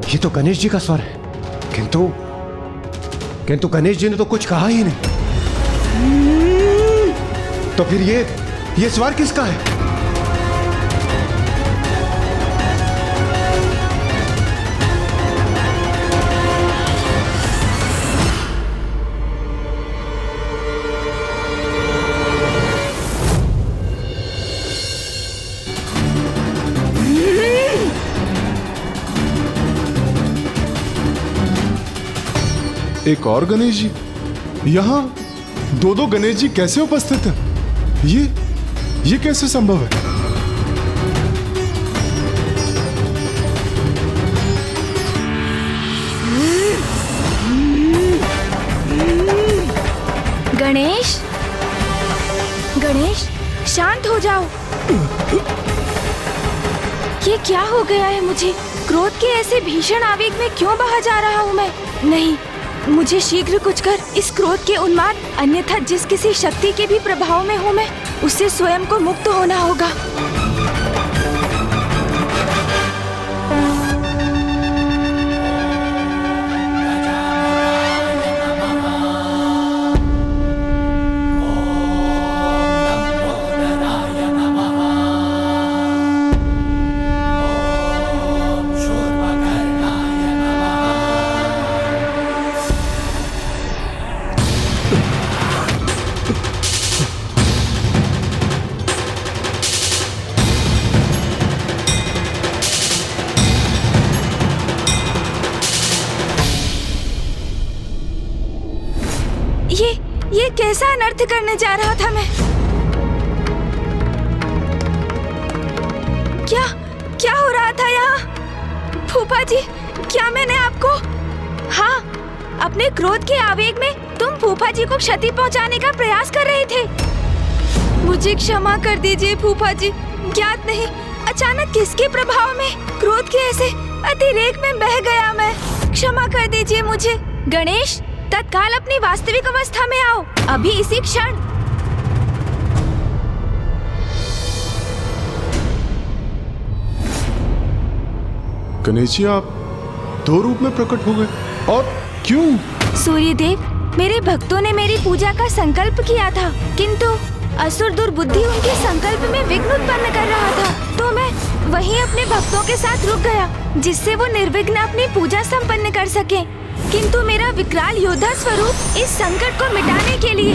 ये तो गणेश जी का स्वर है, किंतु गणेश जी ने तो कुछ कहा ही नहीं। तो फिर ये स्वर किसका है? एक और गणेश जी? यहाँ दो गणेश जी कैसे उपस्थित हैं? ये कैसे संभव है? गणेश, गणेश, शांत हो जाओ। ये क्या हो गया है मुझे? क्रोध के ऐसे भीषण आवेग में क्यों बहा जा रहा हूँ मैं? नहीं, मुझे शीघ्र कुछ कर इस क्रोध के उन्माद, अन्यथा जिस किसी शक्ति के भी प्रभाव में हूँ मैं, उससे स्वयं को मुक्त होना होगा। ये कैसा अनर्थ करने जा रहा था मैं? क्या हो रहा था यहाँ? फूफा जी, क्या मैंने आपको? हाँ, अपने क्रोध के आवेग में तुम फूफा जी को क्षति पहुँचाने का प्रयास कर रहे थे। मुझे क्षमा कर दीजिए फूफा जी, ज्ञात नहीं अचानक किसके प्रभाव में क्रोध के ऐसे अतिरेक में बह गया मैं। क्षमा कर दीजिए मुझे। गणेश, तत्काल अपनी वास्तविक अवस्था में आओ, अभी इसी क्षण। गणेश जी, आप दो रूप में प्रकट हो गए, और क्यों? सूर्यदेव, मेरे भक्तों ने मेरी पूजा का संकल्प किया था, किंतु असुर दुर्बुद्धि उनके संकल्प में विघ्न उत्पन्न कर रहा था, तो मैं वहीं अपने भक्तों के साथ रुक गया, जिससे वो निर्विघ्न अपनी पूजा संपन्न कर सके। किंतु मेरा विकराल योद्धा स्वरूप इस संकट को मिटाने के लिए,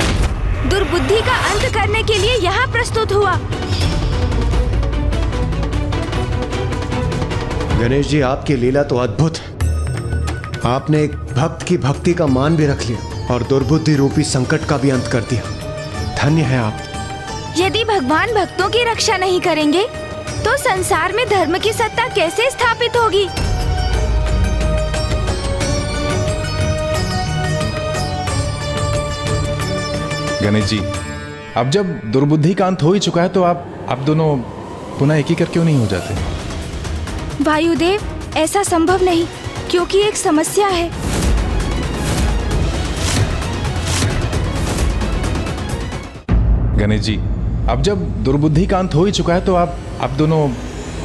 दुर्बुद्धि का अंत करने के लिए यहाँ प्रस्तुत हुआ। गणेश जी, आपकी लीला तो अद्भुत है। आपने एक भक्त की भक्ति का मान भी रख लिया और दुर्बुद्धि रूपी संकट का भी अंत कर दिया। धन्य है आप। यदि भगवान भक्तों की रक्षा नहीं करेंगे तो संसार में धर्म की सत्ता कैसे स्थापित होगी? गणेश जी, अब जब दुर्बुद्धि का अंत हो ही चुका है तो आप दोनों पुनः एक ही कर क्यों नहीं हो जाते? वायुदेव, ऐसा संभव नहीं, क्योंकि एक समस्या है। गणेश जी, अब जब दुर्बुद्धि का अंत हो ही चुका है तो आप दोनों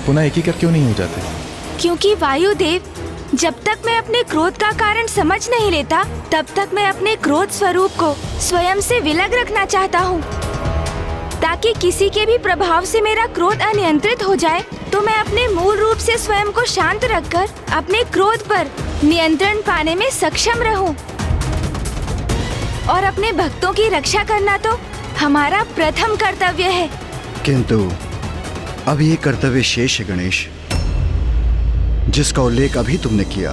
पुनः एक ही कर क्यों नहीं हो जाते? क्योंकि वायुदेव, जब तक मैं अपने क्रोध का कारण समझ नहीं लेता, तब तक मैं अपने क्रोध स्वरूप को स्वयं से विलग रखना चाहता हूँ, ताकि किसी के भी प्रभाव से मेरा क्रोध अनियंत्रित हो जाए तो मैं अपने मूल रूप से स्वयं को शांत रखकर अपने क्रोध पर नियंत्रण पाने में सक्षम रहूं। और अपने भक्तों की रक्षा करना तो हमारा प्रथम कर्तव्य है। किंतु अब ये कर्तव्य शेष है गणेश, जिसका उल्लेख अभी तुमने किया।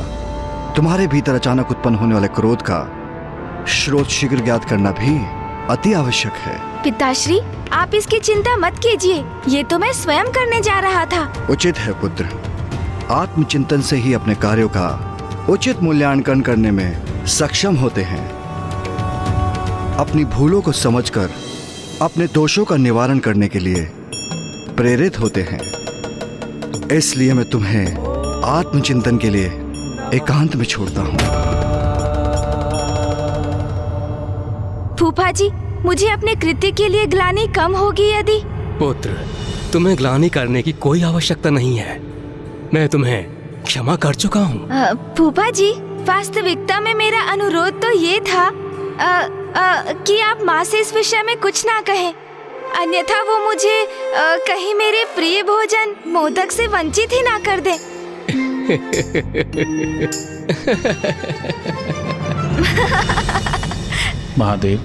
तुम्हारे भीतर अचानक उत्पन्न होने वाले क्रोध का स्रोत शीघ्र ज्ञात करना भी अति आवश्यक है। पिताश्री, आप इसकी चिंता मत कीजिए, ये तो मैं स्वयं करने जा रहा था। उचित है पुत्र, आत्मचिंतन से ही अपने कार्यों का उचित मूल्यांकन करने में सक्षम होते हैं। अपनी भूलों को समझकर अपने दोषों का निवारण करने के लिए प्रेरित होते हैं। इसलिए मैं तुम्हें आत्मचिंतन के लिए एकांत में छोड़ता हूँ। फूफा जी, मुझे अपने कृत्य के लिए ग्लानि कम होगी यदि? पुत्र, तुम्हें ग्लानि करने की कोई आवश्यकता नहीं है, मैं तुम्हें क्षमा कर चुका हूँ। फूफा जी, वास्तविकता में मेरा अनुरोध तो ये था कि आप माँ से इस विषय में कुछ ना कहें, अन्यथा वो मुझे कहीं मेरे प्रिय भोजन मोदक से वंचित ही ना कर दे। महादेव,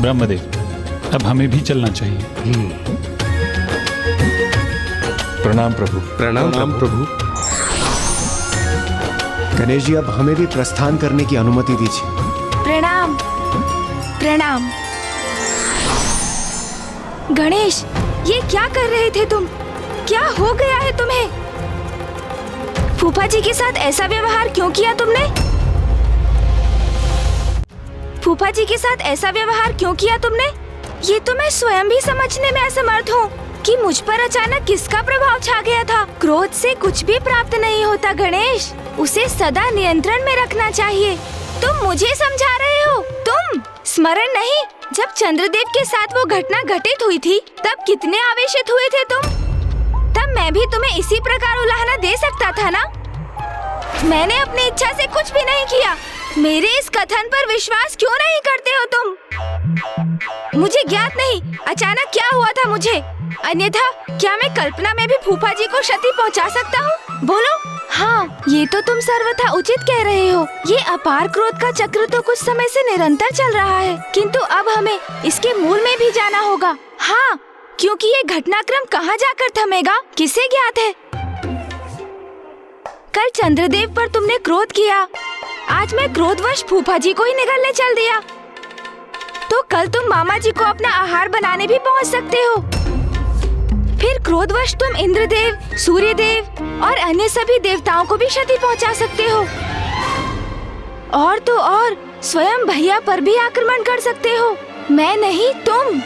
ब्रह्मदेव, अब हमें भी चलना चाहिए। प्रणाम प्रभु। प्रणाम प्रभु। गणेश जी, अब हमें भी प्रस्थान करने की अनुमति दीजिए। प्रणाम प्रणाम। गणेश, ये क्या कर रहे थे तुम? क्या हो गया है तुम्हें? फूफा जी के साथ ऐसा व्यवहार क्यों किया तुमने? फूफा जी के साथ ऐसा व्यवहार क्यों किया तुमने? ये तो मैं स्वयं भी समझने में असमर्थ हूँ कि मुझ पर अचानक किसका प्रभाव छा गया था। क्रोध से कुछ भी प्राप्त नहीं होता गणेश, उसे सदा नियंत्रण में रखना चाहिए। तुम मुझे समझा रहे हो? तुम स्मरण नहीं, जब चंद्रदेव के साथ वो घटना घटित हुई थी तब कितने आवेशित हुए थे तुम? तब मैं भी तुम्हें इसी प्रकार उलाहना दे सकता था ना? मैंने अपनी इच्छा से कुछ भी नहीं किया। मेरे इस कथन पर विश्वास क्यों नहीं करते हो तुम? मुझे ज्ञात नहीं अचानक क्या हुआ था मुझे, अन्यथा क्या मैं कल्पना में भी फूफा जी को क्षति पहुंचा सकता हूँ? बोलो। हाँ, ये तो तुम सर्वथा उचित कह रहे हो। ये अपार क्रोध का चक्र तो कुछ समय से निरंतर चल रहा है, किंतु अब हमें इसके मूल में भी जाना होगा। हाँ, क्योंकि ये घटनाक्रम कहाँ जाकर थमेगा किसे ज्ञात है। कल चंद्रदेव पर तुमने क्रोध किया, आज मैं क्रोधवश फूफा जी को ही निगलने चल दिया, तो कल तुम मामा जी को अपना आहार बनाने भी पहुंच सकते हो। फिर क्रोधवश तुम इंद्रदेव, सूर्यदेव और अन्य सभी देवताओं को भी क्षति पहुंचा सकते हो। और तो और स्वयं भैया पर भी आक्रमण कर सकते हो। मैं नहीं, तुम।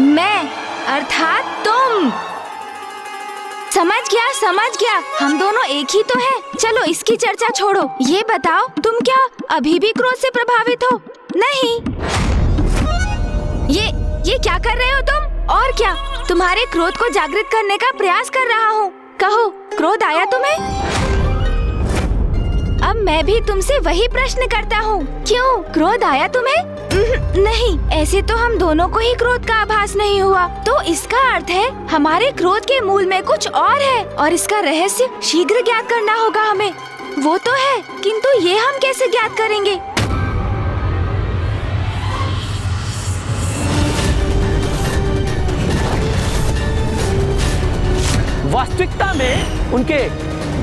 मैं अर्थात तुम। समझ गया, हम दोनों एक ही तो हैं। चलो इसकी चर्चा छोड़ो, ये बताओ तुम क्या अभी भी क्रोध से प्रभावित हो? नहीं। ये क्या कर रहे हो तुम? और क्या, तुम्हारे क्रोध को जागृत करने का प्रयास कर रहा हूँ। कहो, क्रोध आया तुम्हें? अब मैं भी तुमसे वही प्रश्न करता हूँ, क्यों क्रोध आया तुम्हें? नहीं, ऐसे तो हम दोनों को ही क्रोध का आभास नहीं हुआ, तो इसका अर्थ है हमारे क्रोध के मूल में कुछ और है और इसका रहस्य शीघ्र ज्ञात करना होगा हमें। वो तो है, किंतु ये हम कैसे ज्ञात करेंगे? वास्तविकता में उनके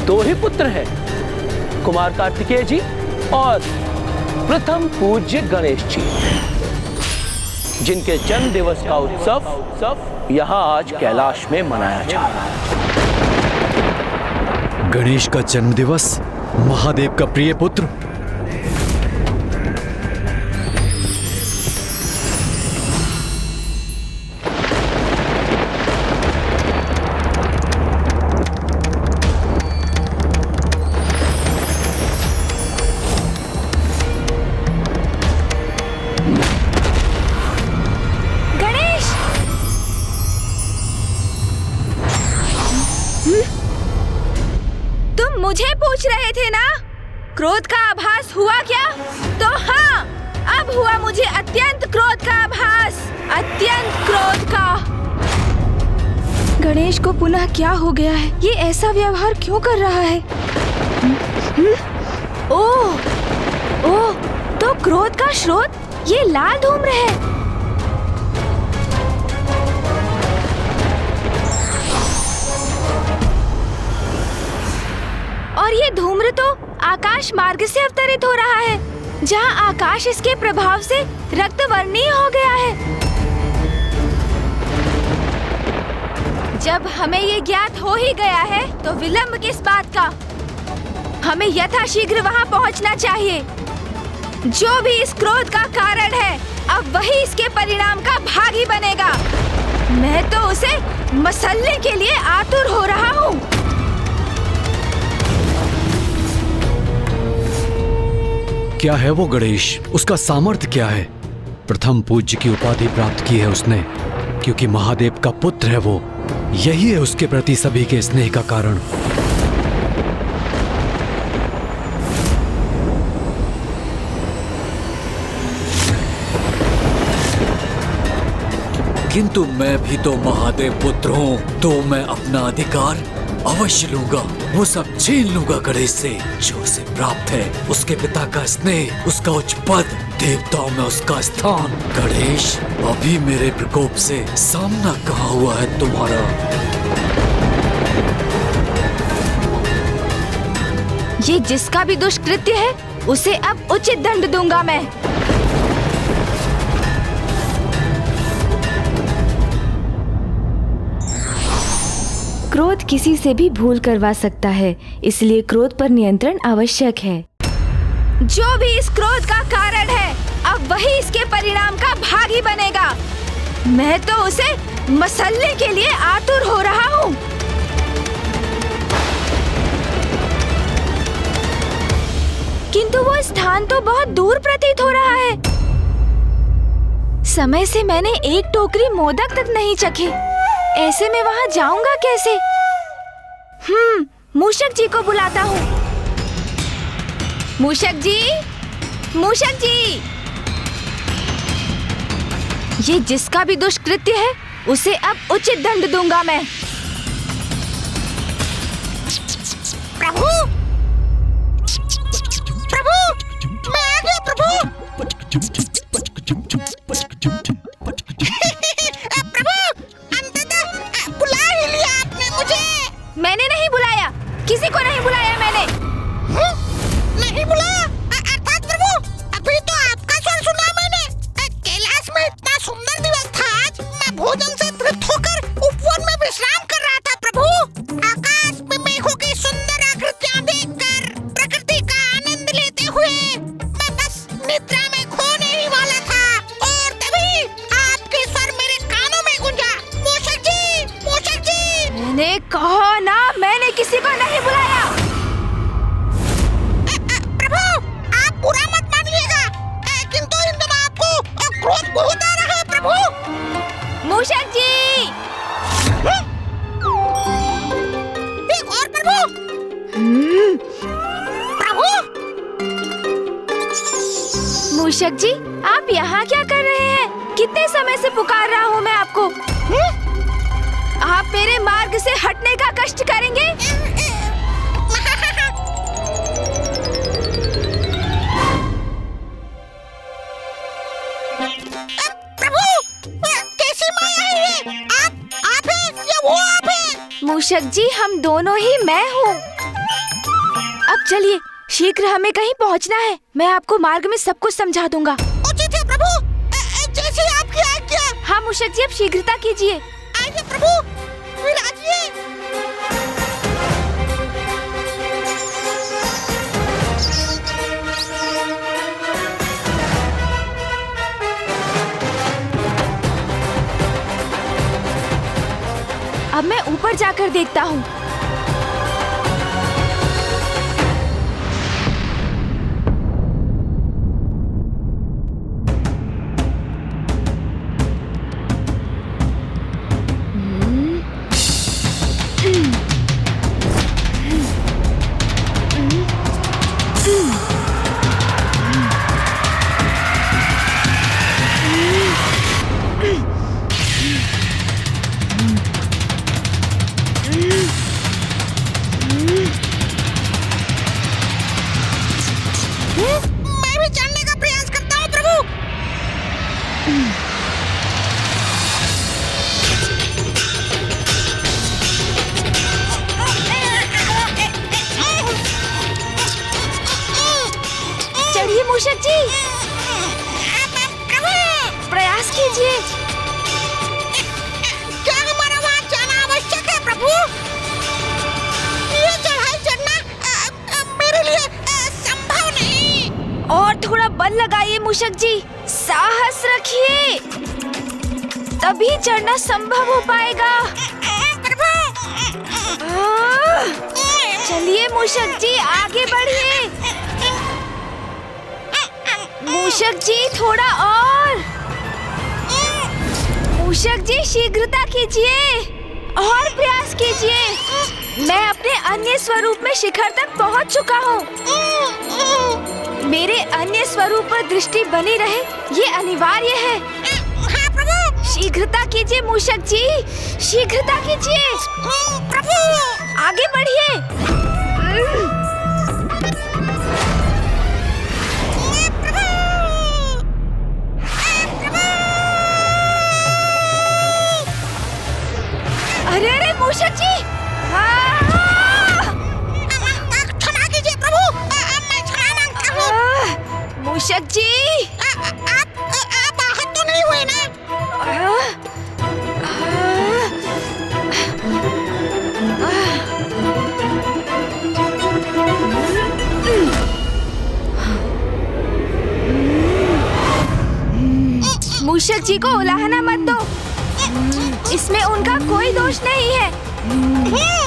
दो ही पुत्र हैं, कुमार कार्तिकेय जी और प्रथम पूज्य गणेश जी, जिनके जन्म दिवस का उत्सव यहाँ आज कैलाश में मनाया जा रहा है। गणेश का जन्म दिवस, महादेव का प्रिय पुत्र। मुझे पूछ रहे थे ना, क्रोध का आभास हुआ क्या? तो हाँ, अब हुआ मुझे अत्यंत क्रोध का आभास, अत्यंत क्रोध का। गणेश को पुनः क्या हो गया है? ये ऐसा व्यवहार क्यों कर रहा है? ओह, तो क्रोध का स्रोत ये लाल धूम्र है। और ये धूम्र तो आकाश मार्ग से अवतरित हो रहा है, जहाँ आकाश इसके प्रभाव से रक्तवर्णीय हो गया है। जब हमें ये ज्ञात हो ही गया है, तो विलंब किस बात का? हमें यथाशीघ्र वहाँ पहुँचना चाहिए। जो भी इस क्रोध का कारण है, अब वही इसके परिणाम का भागी बनेगा। मैं तो उसे मसलने के लिए आतुर हो रहा हूँ। क्या है वो गणेश? उसका सामर्थ्य क्या है? प्रथम पूज्य की उपाधि प्राप्त की है उसने, क्योंकि महादेव का पुत्र है वो। यही है उसके प्रति सभी के स्नेह का कारण। किंतु मैं भी तो महादेव पुत्र हूँ, तो मैं अपना अधिकार अवश्य लूंगा। वो सब छीन लूंगा गणेश से, जो उसे प्राप्त है। उसके पिता का स्नेह, उसका उच्च पद, देवताओं में उसका स्थान। गणेश, अभी मेरे प्रकोप से सामना कहाँ हुआ है तुम्हारा? ये जिसका भी दुष्कृत्य है उसे अब उचित दंड दूंगा मैं। क्रोध किसी से भी भूल करवा सकता है, इसलिए क्रोध पर नियंत्रण आवश्यक है। जो भी इस क्रोध का कारण है अब वही इसके परिणाम का भागी बनेगा। मैं तो उसे मसलने के लिए आतुर हो रहा हूँ। किंतु वो स्थान तो बहुत दूर प्रतीत हो रहा है। समय से मैंने एक टोकरी मोदक तक नहीं चखे। ऐसे में वहाँ जाऊंगा कैसे? मूषक जी को बुलाता हूँ। मूषक जी, मूषक जी, ये जिसका भी दुष्कृत्य है उसे अब उचित दंड दूंगा मैं। प्रभु, प्रभु, मैं आ गया प्रभु। प्रभु, अंततः बुला ही लिया आपने मुझे। मैंने नहीं बुलाया, किसी को नहीं बुलाया मैंने। नहीं बुलाया? अर्थात प्रभु, अभी तो आपका स्वर सुना मैंने। कैलाश में इतना सुंदर दिवस था आज। मैं भोजन से तृप्त होकर उपवन में विश्राम कर रहा था प्रभु। आकाश में मेघों की सुंदर आकृतियां देखकर प्रकृति का आनंद लेते हुए मैं बस निद्रा में खोने ही वाला था और तभी आपके स्वर मेरे कानों में गूंजा। मूषक जी, मूषक जी। मैंने कहा ना, मैंने किसी को नहीं बुलाया। बुरा मत मानिएगा, किंतु इन दिनों आपको क्रोध बहुत आ रहा है प्रभु। मूषक जी, एक और प्रभु। प्रभु, मूषक जी, आप यहाँ क्या कर रहे हैं? कितने समय से पुकार रहा हूँ मैं आपको। आप मेरे मार्ग से हटने का कष्ट करेंगे? मूषक जी, हम दोनों ही मैं हूँ। अब चलिए, शीघ्र हमें कहीं पहुँचना है। मैं आपको मार्ग में सब कुछ समझा दूंगा। उचित है प्रभु, जैसे आपकी आज्ञा। हाँ मूषक जी, अब शीघ्रता कीजिए। आइए प्रभु, विराजिए। अब मैं ऊपर जाकर देखता हूँ। मूषक जी, प्रयास कीजिए। क्या हमारा वहाँ जाना आवश्यक है प्रभु? ये चढ़ाई चढ़ना मेरे लिए संभव नहीं। और थोड़ा बल लगाइए मूषक जी, साहस रखिए, तभी चढ़ना संभव हो पाएगा। चलिए मूषक जी, आगे बढ़िए। मूषक जी, थोड़ा और। मूषक जी, शीघ्रता कीजिए और प्रयास कीजिए। मैं अपने अन्य स्वरूप में शिखर तक पहुंच चुका हूँ। मेरे अन्य स्वरूप पर दृष्टि बनी रहे, ये अनिवार्य है। हाँ प्रभु। शीघ्रता कीजिए मूषक जी, शीघ्रता कीजिए। प्रभु, आगे बढ़िए। अरे अरे मूषक जी, क्षमा कीजिए प्रभु। मूषक जी, आप आहत तो नहीं हुए ना? मूषक जी को उलाहना मत दो, इसमें उनका कोई दोष नहीं है।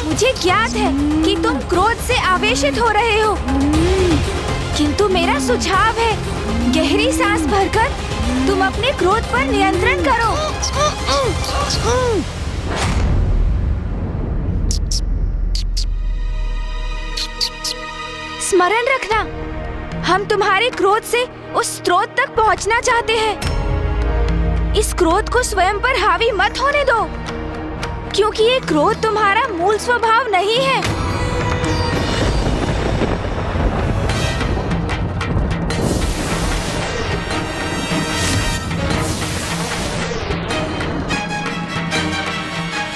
मुझे ज्ञात है कि तुम क्रोध से आवेशित हो रहे हो, किंतु मेरा सुझाव है, गहरी सांस भरकर तुम अपने क्रोध पर नियंत्रण करो। स्मरण रखना, हम तुम्हारे क्रोध से उस स्रोत तक पहुंचना चाहते हैं। इस क्रोध को स्वयं पर हावी मत होने दो, क्योंकि ये क्रोध तुम्हारा मूल स्वभाव नहीं है।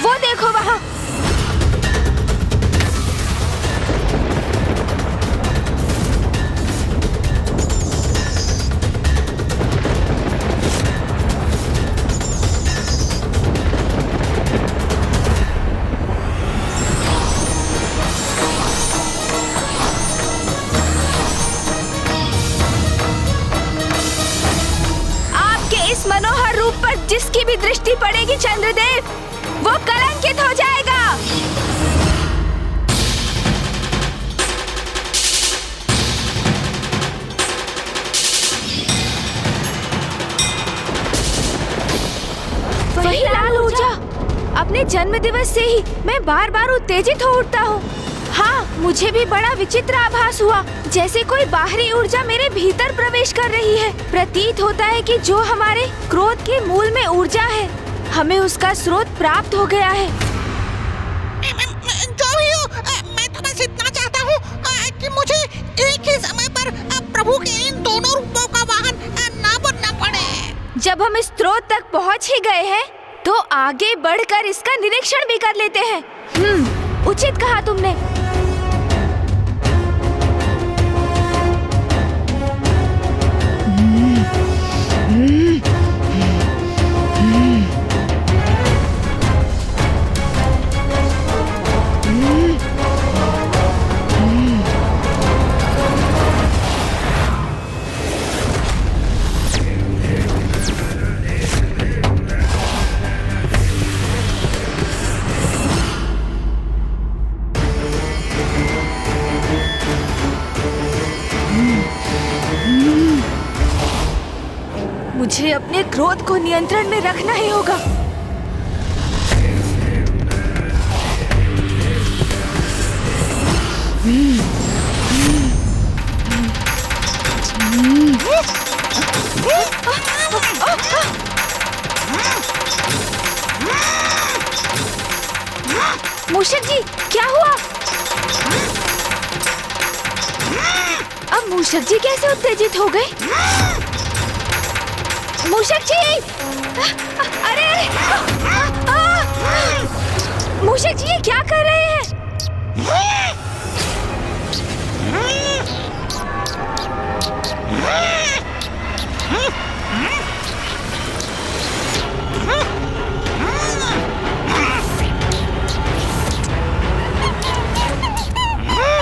वो देखो वहाँ। मनोहर रूप पर जिसकी भी दृष्टि पड़ेगी चंद्रदेव, वो कलंकित हो जाएगा। वही लाल ऊर्जा, अपने जन्म दिवस से ही मैं बार बार उत्तेजित हो उठता हूँ। हाँ, मुझे भी बड़ा विचित्र आभास हुआ, जैसे कोई बाहरी ऊर्जा मेरे भीतर प्रवेश कर रही है। प्रतीत होता है कि जो हमारे क्रोध के मूल में ऊर्जा है, हमें उसका स्रोत प्राप्त हो गया है। जो भी हो, मैं तो बस इतना चाहता हूँ कि मुझे एक ही समय पर प्रभु के इन दोनों रूपों का वाहन ना बनना पड़े। जब हम इस स्रोत तक पहुँच ही गए हैं, तो आगे बढ़कर इसका निरीक्षण भी कर लेते हैं। उचित कहा तुमने। मुझे अपने क्रोध को नियंत्रण में रखना ही होगा। मूषक जी, क्या हुआ? अब मूषक जी कैसे उत्तेजित हो गए? मूषक जी! अरे! मूषक जी, ये क्या कर रहे हैं?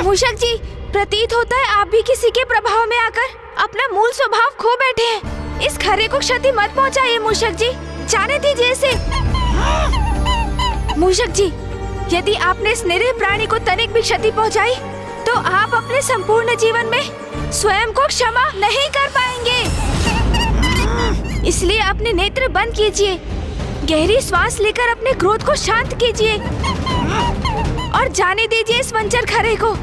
मूषक जी, प्रतीत होता है आप भी किसी के प्रभाव में आकर अपना मूल स्वभाव खो बैठे हैं। इस खरे को क्षति मत पहुंचाइए मूषक जी, जाने दीजिए इसे। मूषक जी, यदि आपने इस निरीह प्राणी को तनिक भी क्षति पहुंचाई, तो आप अपने संपूर्ण जीवन में स्वयं को क्षमा नहीं कर पाएंगे। इसलिए अपने नेत्र बंद कीजिए, गहरी श्वास लेकर अपने क्रोध को शांत कीजिए और जाने दीजिए इस वंचर खरे को।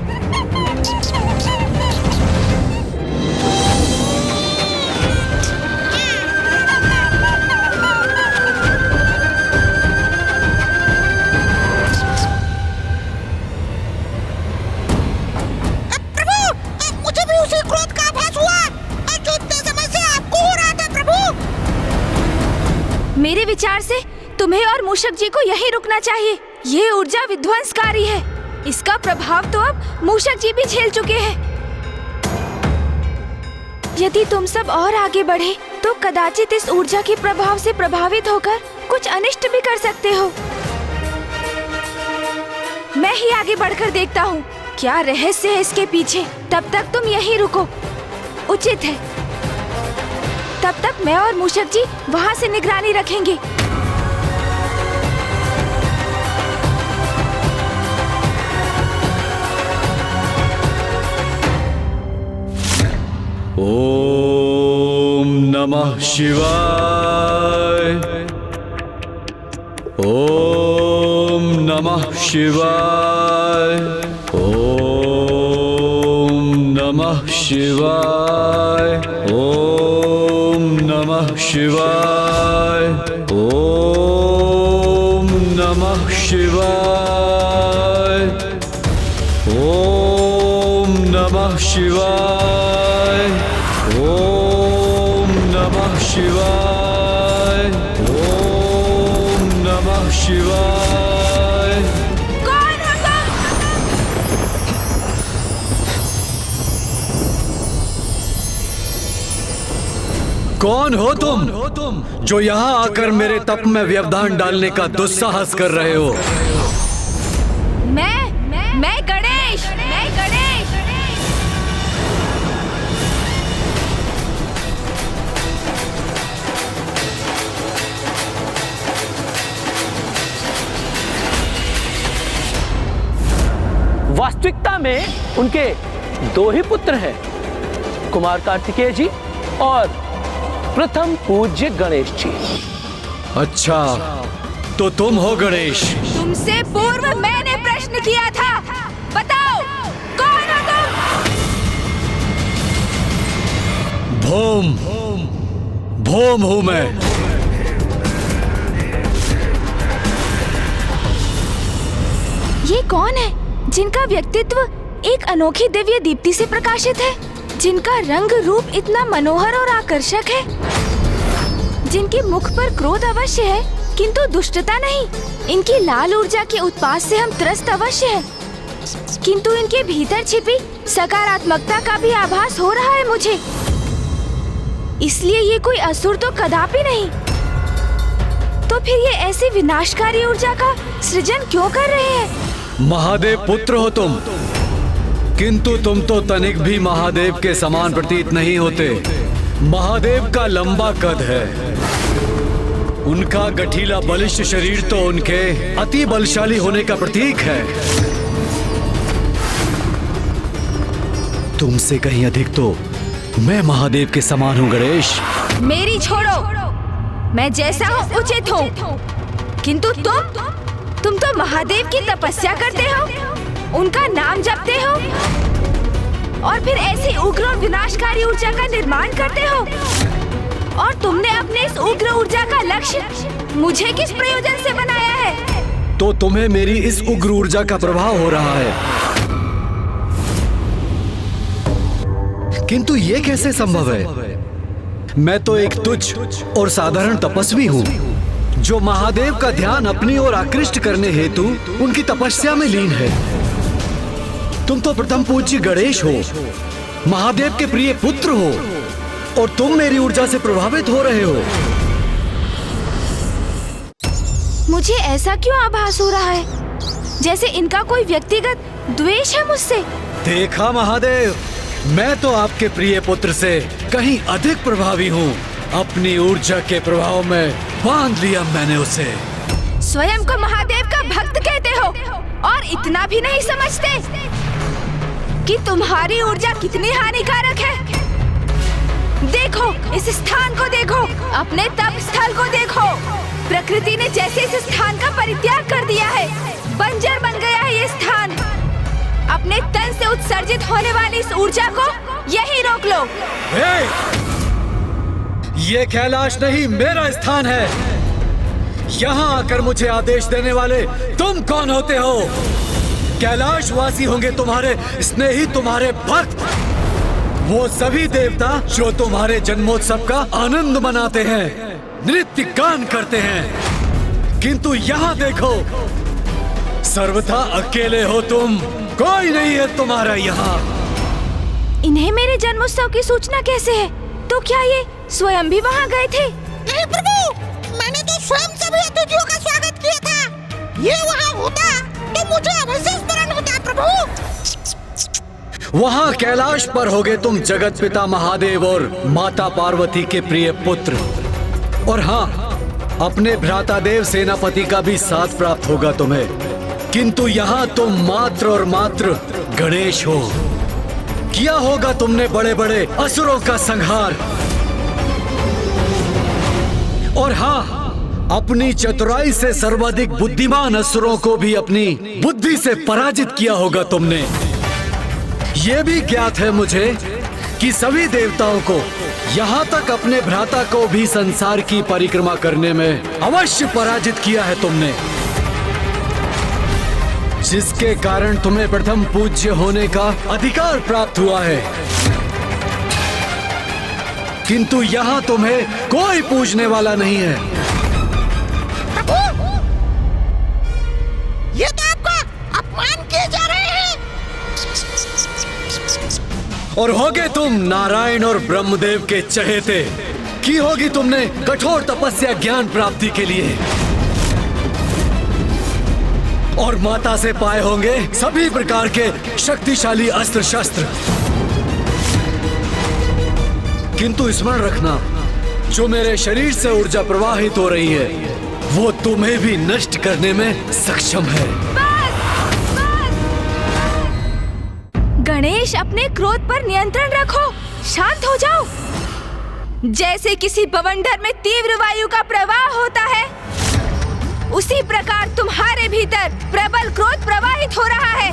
मेरे विचार से तुम्हें और मूषक जी को यहीं रुकना चाहिए। ये ऊर्जा विध्वंसकारी है, इसका प्रभाव तो अब मूषक जी भी झेल चुके हैं। यदि तुम सब और आगे बढ़े तो कदाचित इस ऊर्जा के प्रभाव से प्रभावित होकर कुछ अनिष्ट भी कर सकते हो। मैं ही आगे बढ़कर देखता हूँ क्या रहस्य है इसके पीछे। तब तक तुम यहीं रुको, उचित है। तब तक मैं और मूषक जी वहाँ से निगरानी रखेंगे। ओम नमः शिवाय। ओम नमः शिवाय। ओम नमः शिवाय। ओम नमः शिवाय। ओम नमः शिवाय। ओम नमः शिवाय। ओम नमः शिवाय। ओम नमः शिवाय। कौन हो तुम जो यहाँ आकर मेरे तप में व्यवधान डालने का दुस्साहस कर रहे हो? मैं गणेश। वास्तविकता में उनके दो ही पुत्र हैं, कुमार कार्तिकेय जी और प्रथम पूज्य गणेश जी। अच्छा, तो तुम हो गणेश? तुमसे पूर्व मैंने प्रश्न किया था, बताओ कौन हो तुम? भोम हूं मैं। ये कौन है जिनका व्यक्तित्व एक अनोखी दिव्य दीप्ति से प्रकाशित है, जिनका रंग रूप इतना मनोहर और आकर्षक है, जिनके मुख पर क्रोध अवश्य है किंतु दुष्टता नहीं, इनकी लाल ऊर्जा के उत्पात से हम त्रस्त अवश्य हैं, किंतु इनके भीतर छिपी सकारात्मकता का भी आभास हो रहा है मुझे। इसलिए ये कोई असुर तो कदापि नहीं। तो फिर ये ऐसी विनाशकारी ऊर्जा का सृजन क्यों कर रहे हैं? महादेव पुत्र हो तुम, किंतु तुम तो तनिक भी महादेव के समान प्रतीत नहीं होते। महादेव का लंबा कद है, उनका गठीला बलिष्ठ शरीर तो उनके अति बलशाली होने का प्रतीक है। तुमसे कहीं अधिक तो मैं महादेव के समान हूँ गणेश। मेरी छोड़ो, मैं जैसा हूँ उचित हूँ, किंतु तुम तो महादेव की तपस्या करते हो, उनका नाम जपते हो और फिर ऐसी उग्र और विनाशकारी ऊर्जा का निर्माण करते हो। और तुमने अपने इस उग्र ऊर्जा का लक्ष्य मुझे किस प्रयोजन से बनाया है? तो तुम्हें मेरी इस उग्र ऊर्जा का प्रभाव हो रहा है, किंतु ये कैसे संभव है? मैं तो एक तुच्छ और साधारण तपस्वी हूँ जो महादेव का ध्यान अपनी ओर आकृष्ट करने हेतु उनकी तपस्या में लीन है। तुम तो प्रथम पूज्य गणेश हो, महादेव के प्रिय पुत्र हो, और तुम मेरी ऊर्जा से प्रभावित हो रहे हो। मुझे ऐसा क्यों आभास हो रहा है जैसे इनका कोई व्यक्तिगत द्वेष है मुझसे? देखा महादेव, मैं तो आपके प्रिय पुत्र से कहीं अधिक प्रभावी हूँ। अपनी ऊर्जा के प्रभाव में बांध लिया मैंने उसे। स्वयं को महादेव का भक्त कहते हो और इतना भी नहीं समझते कि तुम्हारी ऊर्जा कितनी हानिकारक है। देखो, इस स्थान को देखो, अपने तप स्थल को देखो। प्रकृति ने जैसे इस स्थान का परित्याग कर दिया है, बंजर बन गया है ये स्थान। अपने तन से उत्सर्जित होने वाली इस ऊर्जा को यहीं रोक लो। ये कैलाश नहीं मेरा स्थान है। यहाँ आकर मुझे आदेश देने वाले तुम कौन होते हो? कैलाश वासी होंगे तुम्हारे स्नेही, तुम्हारे भक्त, वो सभी देवता जो तुम्हारे जन्मोत्सव का आनंद मनाते हैं, नृत्य गान करते हैं। किंतु यहाँ देखो, सर्वथा अकेले हो तुम, कोई नहीं है तुम्हारा यहाँ। इन्हें मेरे जन्मोत्सव की सूचना कैसे है? तो क्या ये स्वयं भी वहाँ गए थे? नहीं प्रभु, मैंने तो स्वयं सभी अतिथियों का स्वागत किया था। ये वहाँ होता तो मुझे अवश्य स्मरण होता प्रभु। वहाँ कैलाश पर होगे तुम जगत पिता महादेव और माता पार्वती के प्रिय पुत्र। और हाँ, अपने भ्राता देव सेनापति का भी साथ प्राप्त होगा तुम्हें। किंतु यहाँ तुम मात्र और मात्र गणेश हो। किया होगा तुमने बड़े बड़े असुरों का संहार। और हाँ, अपनी चतुराई से सर्वाधिक बुद्धिमान असुरों को भी अपनी बुद्धि से पराजित किया होगा तुमने। ये भी ज्ञात है मुझे कि सभी देवताओं को, यहाँ तक अपने भ्राता को भी संसार की परिक्रमा करने में अवश्य पराजित किया है तुमने, जिसके कारण तुम्हें प्रथम पूज्य होने का अधिकार प्राप्त हुआ है। किंतु यहाँ तुम्हें कोई पूजने वाला नहीं है। ये तो आपका अपमान किए जा रहे हैं। और होगे तुम नारायण और ब्रह्मदेव के चहेते। की होगी तुमने कठोर तपस्या ज्ञान प्राप्ति के लिए। और माता से पाए होंगे सभी प्रकार के शक्तिशाली अस्त्र शस्त्र। किंतु स्मरण रखना, जो मेरे शरीर से ऊर्जा प्रवाहित हो रही है वो तुम्हें भी नष्ट करने में सक्षम है। गणेश, अपने क्रोध पर नियंत्रण रखो। शांत हो जाओ। जैसे किसी बवंडर में तीव्र वायु का प्रवाह होता है, उसी प्रकार तुम्हारे भीतर प्रबल क्रोध प्रवाहित हो रहा है।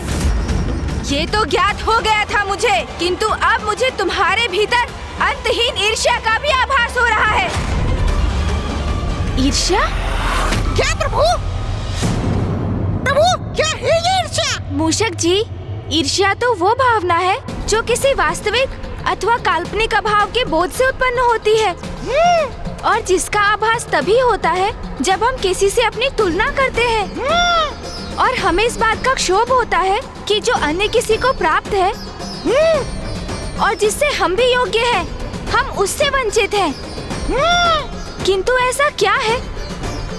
ये तो ज्ञात हो गया था मुझे, किंतु अब मुझे तुम्हारे भीतर अंतहीन ईर्ष्या का भी आभास हो रहा है। ईर्ष्या? क्या प्रभु? प्रभु, क्या है ये ईर्ष्या? मूषक जी, ईर्ष्या तो वो भावना है जो किसी वास्तविक अथवा काल्पनिक अभाव के बोध से उत्पन्न होती है, और जिसका आभास तभी होता है जब हम किसी से अपनी तुलना करते हैं, और हमें इस बात का क्षोभ होता है कि जो अन्य किसी को प्राप्त है और जिससे हम भी योग्य हैं, हम उससे वंचित हैं। किंतु ऐसा क्या है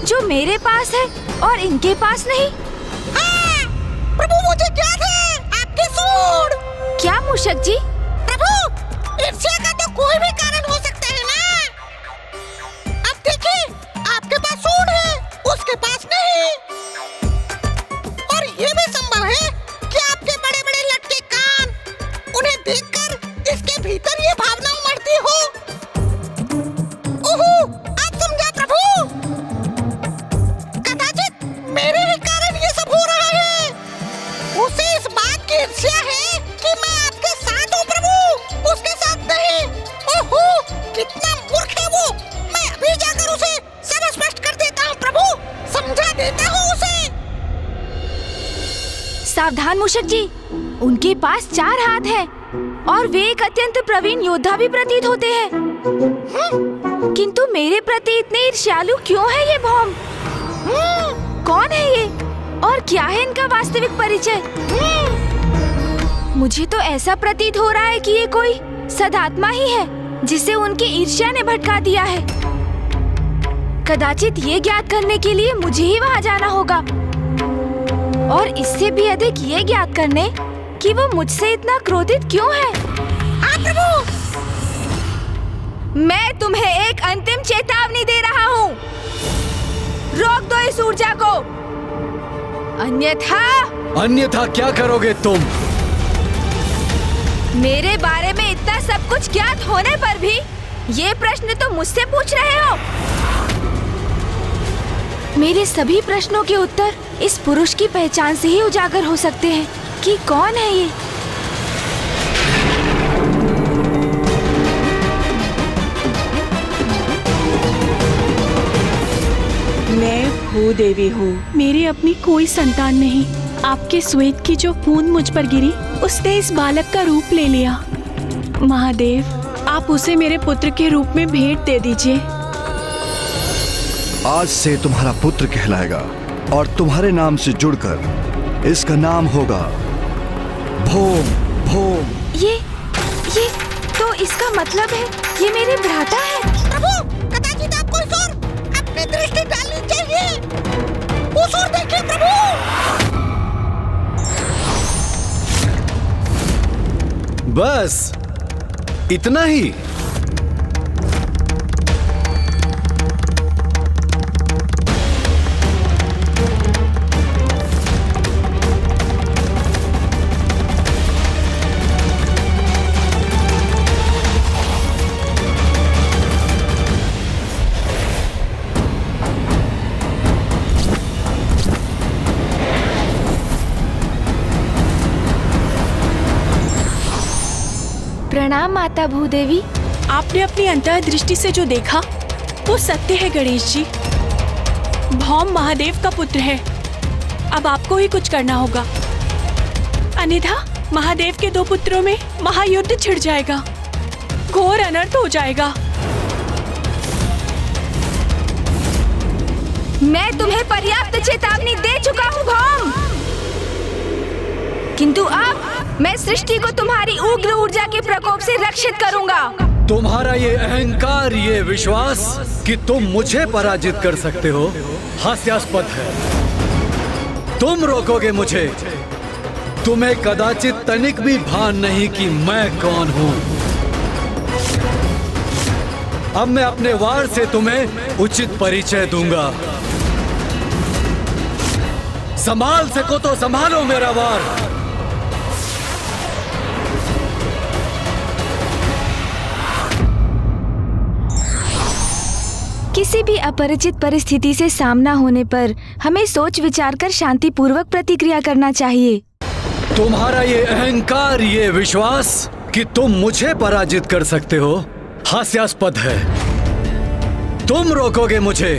जो मेरे पास है और इनके पास नहीं? प्रभु, मुझे ज्ञात है आपके सूड। क्या मूषक जी? प्रभु, ईर्ष्या का तो कोई भी कारण हो सकता है ना। अब देखिए, आपके पास सूड है, उसके पास नहीं। और ये भी संभव है कि आपके बड़े बड़े लटके कान, उन्हें देखकर इसके भीतर ये भावना उमड़ती हो। ओहो, आप समझा प्रभु। कदाचित मेरे ही कारण ये सब हो रहा है। उसे इस बात की ईर्ष्या है कि मैं आपके साथ हूँ प्रभु, उसके साथ नहीं। ओहो, कितना मूर्ख है वो। मैं अभी जाकर उसे सब स्पष्ट कर देता हूँ प्रभु, समझा देता हूँ उसे। सावधान मूषक जी, उनके पास 4 हाथ हैं और वे एक अत्यंत प्रवीण योद्धा भी प्रतीत होते हैं। किंतु मेरे प्रति इतने ईर्ष्यालु क्यों है ये भौम? कौन है ये और क्या है इनका वास्तविक परिचय? मुझे तो ऐसा प्रतीत हो रहा है कि ये कोई सदात्मा ही है जिसे उनकी ईर्ष्या ने भटका दिया है। कदाचित ये ज्ञात करने के लिए मुझे ही वहाँ जाना होगा, और इससे भी अधिक ये ज्ञात करने कि वो मुझसे इतना क्रोधित क्यों है। प्रभु, मैं तुम्हें एक अंतिम चेतावनी दे रहा हूँ। रोक दो इस ऊर्जा को, अन्यथा क्या करोगे तुम? मेरे बारे में इतना सब कुछ ज्ञात होने पर भी ये प्रश्न तो मुझसे पूछ रहे हो। मेरे सभी प्रश्नों के उत्तर इस पुरुष की पहचान से ही उजागर हो सकते हैं कि कौन है ये। मैं भूदेवी हूँ। मेरी अपनी कोई संतान नहीं। आपके श्वेत की जो बूंद मुझ पर गिरी, उसने इस बालक का रूप ले लिया। महादेव, आप उसे मेरे पुत्र के रूप में भेंट दे दीजिए। आज से तुम्हारा पुत्र कहलाएगा और तुम्हारे नाम से जुड़कर इसका नाम होगा भोम भोम। ये ये तो इसका मतलब है ये मेरे भ्राता है। प्रभु, कदाचित आपको इस ओर अपनी दृष्टि डालनी चाहिए। उस ओर देखिए प्रभु। बस इतना ही। प्रणाम माता भूदेवी। आपने अपनी अंतर्दृष्टि से जो देखा वो सत्य है गणेश जी। भौम महादेव का पुत्र है। अब आपको ही कुछ करना होगा, अन्यथा महादेव के 2 पुत्रों में महायुद्ध छिड़ जाएगा, घोर अनर्थ हो जाएगा। मैं तुम्हें पर्याप्त चेतावनी दे चुका हूँ भौम, किंतु अब मैं सृष्टि को तुम्हारी उग्र ऊर्जा के प्रकोप से रक्षित करूंगा। तुम्हारा ये अहंकार, ये विश्वास कि तुम मुझे पराजित कर सकते हो, हास्यास्पद है। तुम रोकोगे मुझे। तुम्हें कदाचित तनिक भी भान नहीं कि मैं कौन हूं। अब मैं अपने वार से तुम्हें उचित परिचय दूंगा। संभाल सको तो संभालो मेरा वार। किसी भी अपरिचित परिस्थिति से सामना होने पर हमें सोच विचार कर शांतिपूर्वक प्रतिक्रिया करना चाहिए। तुम्हारा ये अहंकार, ये विश्वास कि तुम मुझे पराजित कर सकते हो, हास्यास्पद है। तुम रोकोगे मुझे।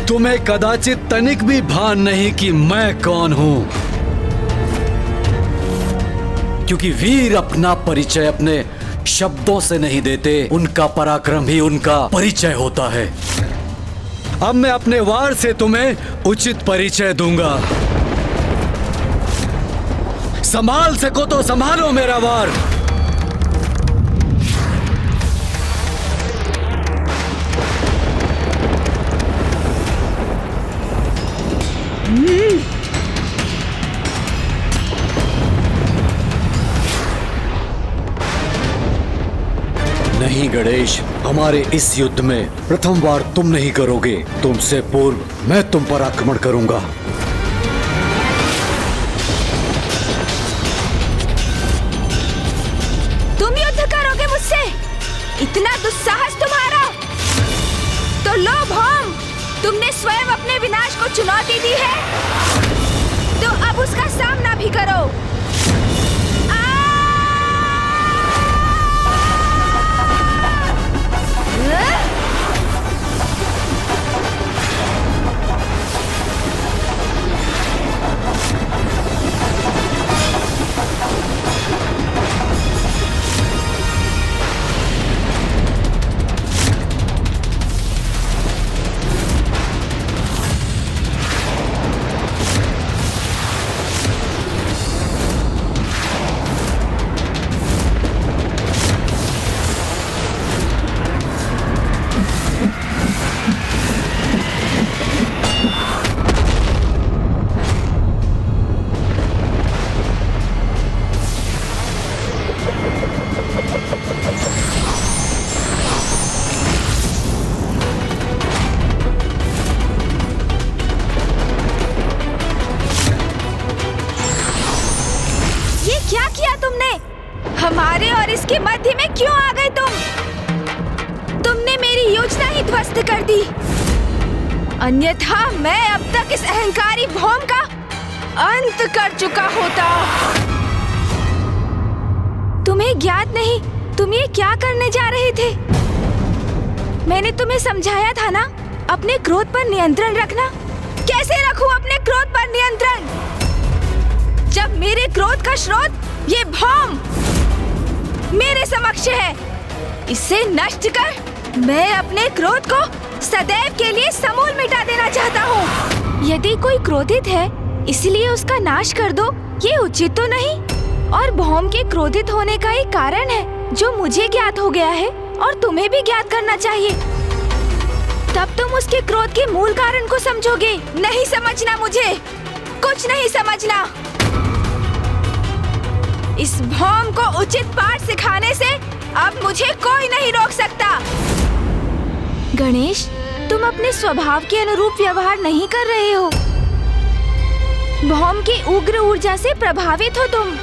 तुम्हें कदाचित तनिक भी भान नहीं कि मैं कौन हूं, क्योंकि वीर अपना परिचय अपने शब्दों से नहीं देते, उनका पराक्रम ही उनका परिचय होता है। अब मैं अपने वार से तुम्हें उचित परिचय दूंगा। संभाल सको तो संभालो मेरा वार। नहीं गणेश, हमारे इस युद्ध में प्रथम बार तुम नहीं करोगे। तुमसे पूर्व मैं तुम पर आक्रमण करूंगा। तुम युद्ध करोगे मुझसे? इतना दुस्साहस तुम्हारा? तो लो भौम, तुमने स्वयं अपने विनाश को चुनौती दी है, तो अब उसका सामना भी करो। हमारे और इसके मध्य में क्यों आ गए तुमने मेरी योजना ही ध्वस्त कर दी। अन्यथा मैं अब तक इस अहंकारी भौम का अंत कर चुका होता। तुम्हें ज्ञात नहीं तुम ये क्या करने जा रहे थे? मैंने तुम्हें समझाया था ना, अपने क्रोध पर नियंत्रण रखना। कैसे रखूं अपने क्रोध पर नियंत्रण, जब मेरे क्रोध का स्रोत ये भौम मेरे समक्ष है? इसे नष्ट कर मैं अपने क्रोध को सदैव के लिए समूल मिटा देना चाहता हूँ। यदि कोई क्रोधित है इसलिए उसका नाश कर दो, ये उचित तो नहीं और भौम के क्रोधित होने का एक कारण है जो मुझे ज्ञात हो गया है और तुम्हें भी ज्ञात करना चाहिए। तब तुम उसके क्रोध के मूल कारण को समझोगे। नहीं समझना, मुझे कुछ नहीं समझना। इस भौम को उचित पाठ सिखाने से अब मुझे कोई नहीं रोक सकता। गणेश, तुम अपने स्वभाव के अनुरूप व्यवहार नहीं कर रहे हो। भौम की उग्र ऊर्जा से प्रभावित हो तुम,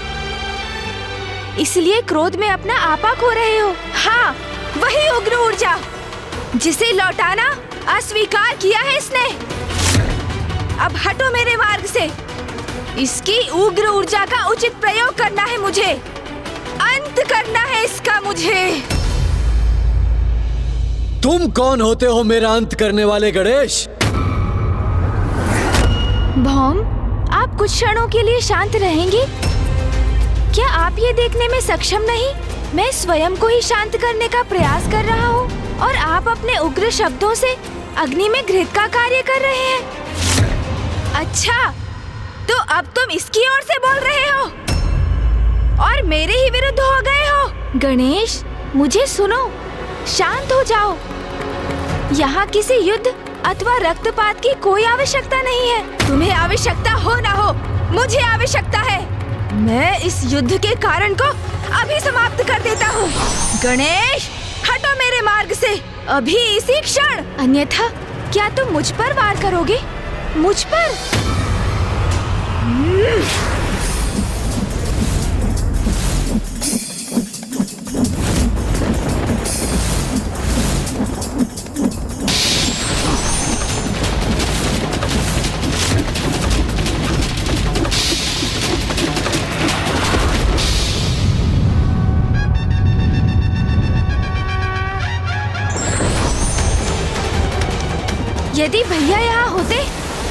इसलिए क्रोध में अपना आपा खो रहे हो। हाँ, वही उग्र ऊर्जा जिसे लौटाना अस्वीकार किया है इसने। अब हटो मेरे मार्ग से। इसकी उग्र ऊर्जा का उचित प्रयोग करना है मुझे, अंत करना है इसका मुझे। तुम कौन होते हो मेरा अंत करने वाले गणेश? भौम, आप कुछ क्षणों के लिए शांत रहेंगे? क्या आप ये देखने में सक्षम नहीं मैं स्वयं को ही शांत करने का प्रयास कर रहा हूँ और आप अपने उग्र शब्दों से अग्नि में घृत का कार्य कर रहे हैं। अच्छा, तो अब तुम इसकी ओर से बोल रहे हो और मेरे ही विरुद्ध हो गए हो। गणेश, मुझे सुनो, शांत हो जाओ। यहाँ किसी युद्ध अथवा रक्तपात की कोई आवश्यकता नहीं है। तुम्हें आवश्यकता हो ना हो, मुझे आवश्यकता है। मैं इस युद्ध के कारण को अभी समाप्त कर देता हूँ। गणेश, हटो मेरे मार्ग से अभी, इसी क्षण। अन्यथा क्या तुम मुझ पर वार करोगे? मुझ पर? यदि भैया यहाँ होते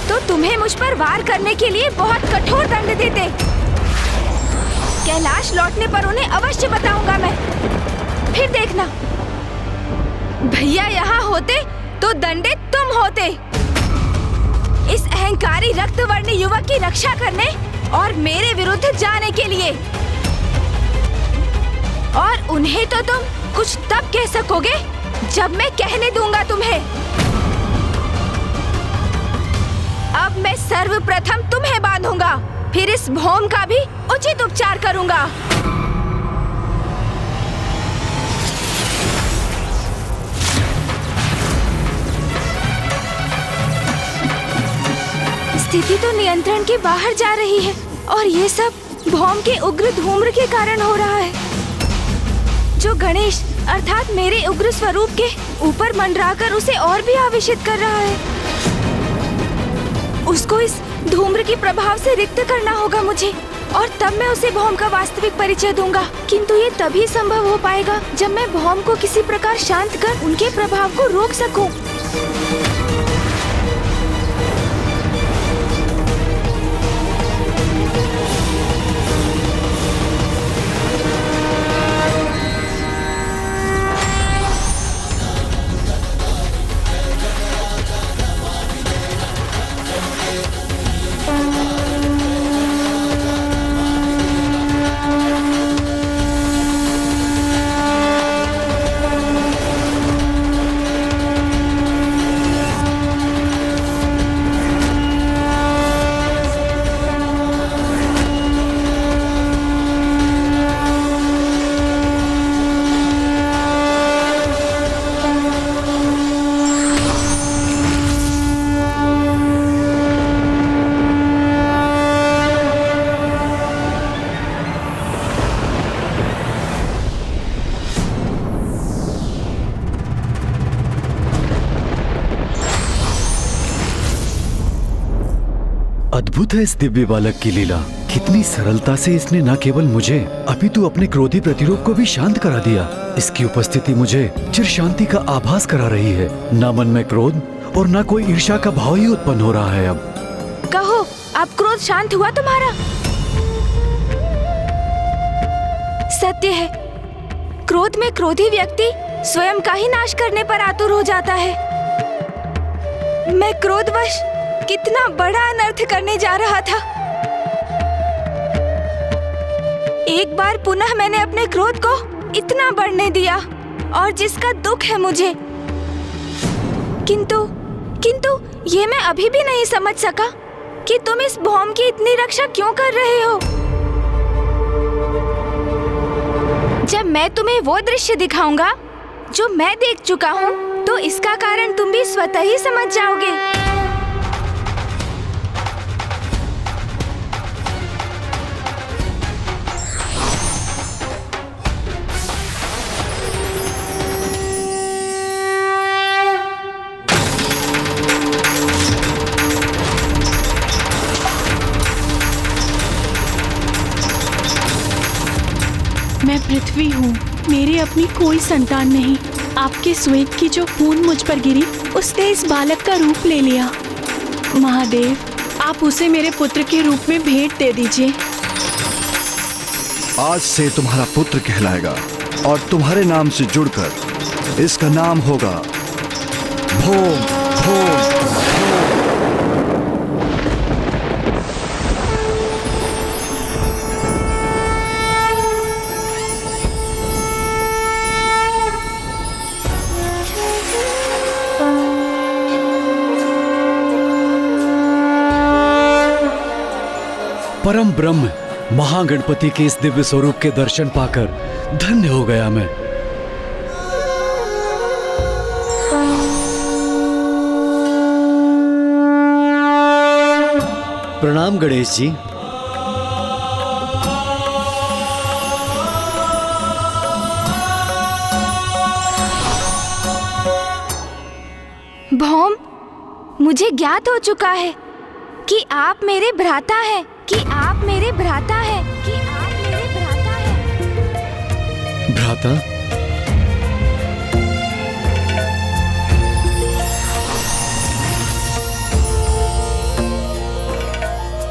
तो तुम्हें मुझ पर वार करने के लिए बहुत कठोर दंड देते। कैलाश लौटने पर उन्हें अवश्य बताऊंगा मैं, फिर देखना। भैया यहाँ होते तो दंडित तुम होते। इस अहंकारी रक्तवर्णी युवक की रक्षा करने और मेरे विरुद्ध जाने के लिए। और उन्हें तो तुम कुछ तब कह सकोगे जब मैं कहने दूंगा तुम्हें। अब मैं सर्वप्रथम तुम्हें बांधूंगा, फिर इस भौम का भी उचित उपचार करूंगा। स्थिति तो नियंत्रण के बाहर जा रही है और ये सब भौम के उग्र धूम्र के कारण हो रहा है, जो गणेश अर्थात मेरे उग्र स्वरूप के ऊपर मंडराकर उसे और भी आवेशित कर रहा है। उसको इस धूम्र के प्रभाव से रिक्त करना होगा मुझे, और तब मैं उसे भौम का वास्तविक परिचय दूंगा। किंतु ये तभी संभव हो पाएगा जब मैं भौम को किसी प्रकार शांत कर उनके प्रभाव को रोक सकूं। अद्भुत है इस दिव्य बालक की लीला। कितनी सरलता से इसने न केवल मुझे अपितु अपने क्रोधी प्रतिरूप को भी शांत करा दिया। इसकी उपस्थिति मुझे चिर शांति का आभास करा रही है। न मन में क्रोध और न कोई ईर्ष्या का भाव ही उत्पन्न हो रहा है। अब कहो, अब क्रोध शांत हुआ तुम्हारा? सत्य है, क्रोध में क्रोधी व्यक्ति स्वयं का ही नाश करने पर आतुर हो जाता है। मैं क्रोधवश कितना बड़ा अनर्थ करने जा रहा था। एक बार पुनः मैंने अपने क्रोध को इतना बढ़ने दिया और जिसका दुख है मुझे। किंतु ये मैं अभी भी नहीं समझ सका कि तुम इस भौम की इतनी रक्षा क्यों कर रहे हो। जब मैं तुम्हें वो दृश्य दिखाऊंगा जो मैं देख चुका हूँ, तो इसका कारण तुम भी स्वतः ही समझ जाओगे। मैं पृथ्वी हूँ, मेरी अपनी कोई संतान नहीं। आपके श्वेत की जो खून मुझ पर गिरी, उसने इस बालक का रूप ले लिया। महादेव, आप उसे मेरे पुत्र के रूप में भेंट दे दीजिए। आज से तुम्हारा पुत्र कहलाएगा और तुम्हारे नाम से जुड़कर इसका नाम होगा भौम भौम। परम ब्रह्म महागणपति के इस दिव्य स्वरूप के दर्शन पाकर धन्य हो गया मैं। प्रणाम गणेश जी। भौम, मुझे ज्ञात हो चुका है कि आप मेरे भ्राता हैं, भ्राता?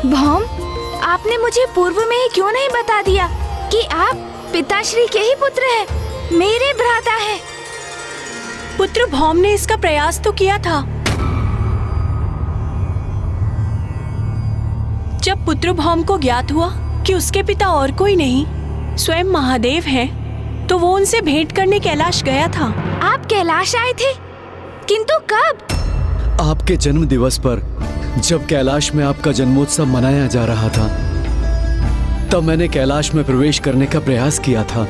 भौम, आपने मुझे पूर्व में ही क्यों नहीं बता दिया कि आप पिताश्री के ही पुत्र हैं, मेरे भ्राता हैं। पुत्र भौम ने इसका प्रयास तो किया था। जब पुत्र भौम को ज्ञात हुआ कि उसके पिता और कोई नहीं स्वयं महादेव हैं, तो वो उनसे भेंट करने कैलाश गया था। आप कैलाश आए थे? किंतु कब? आपके जन्म दिवस पर, जब कैलाश में आपका जन्मोत्सव मनाया जा रहा था, तब मैंने कैलाश में प्रवेश करने का प्रयास किया था,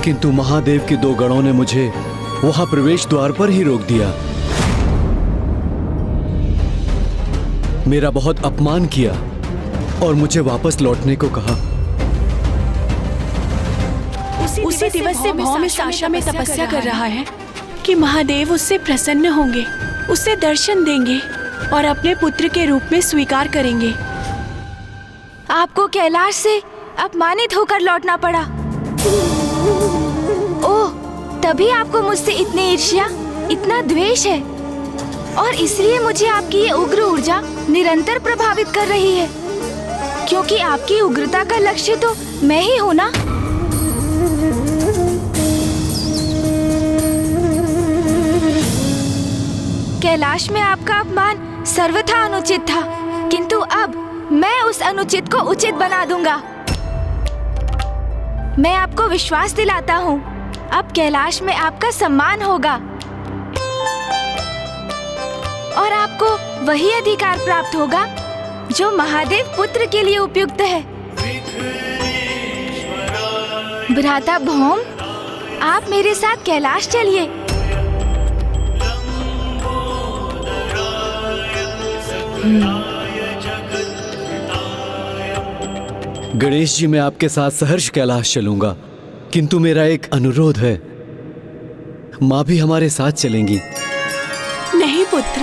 किंतु महादेव के 2 गणों ने मुझे वहां प्रवेश द्वार पर ही रोक दिया। मेरा बहुत अपमान किया और मुझे वापस लौटने को कहा। उसी दिवस से भौम इस आशा में तपस्या कर रहा है कि महादेव उससे प्रसन्न होंगे, उससे दर्शन देंगे और अपने पुत्र के रूप में स्वीकार करेंगे। आपको कैलाश से अपमानित होकर लौटना पड़ा। ओह, तभी आपको मुझसे इतनी ईर्ष्या, इतना द्वेष है, और इसलिए मुझे आपकी ये उग्र ऊर्जा निरंतर प्रभावित कर रही है, क्योंकि आपकी उग्रता का लक्ष्य तो मैं ही हूँ ना। कैलाश में आपका अपमान सर्वथा अनुचित था, किंतु अब मैं उस अनुचित को उचित बना दूंगा। मैं आपको विश्वास दिलाता हूँ, अब कैलाश में आपका सम्मान होगा और आपको वही अधिकार प्राप्त होगा जो महादेव पुत्र के लिए उपयुक्त है। भ्राता भौम, आप मेरे साथ कैलाश चलिए। गणेश जी, मैं आपके साथ सहर्ष कैलाश चलूंगा, किंतु मेरा एक अनुरोध है। माँ भी हमारे साथ चलेंगी। नहीं पुत्र,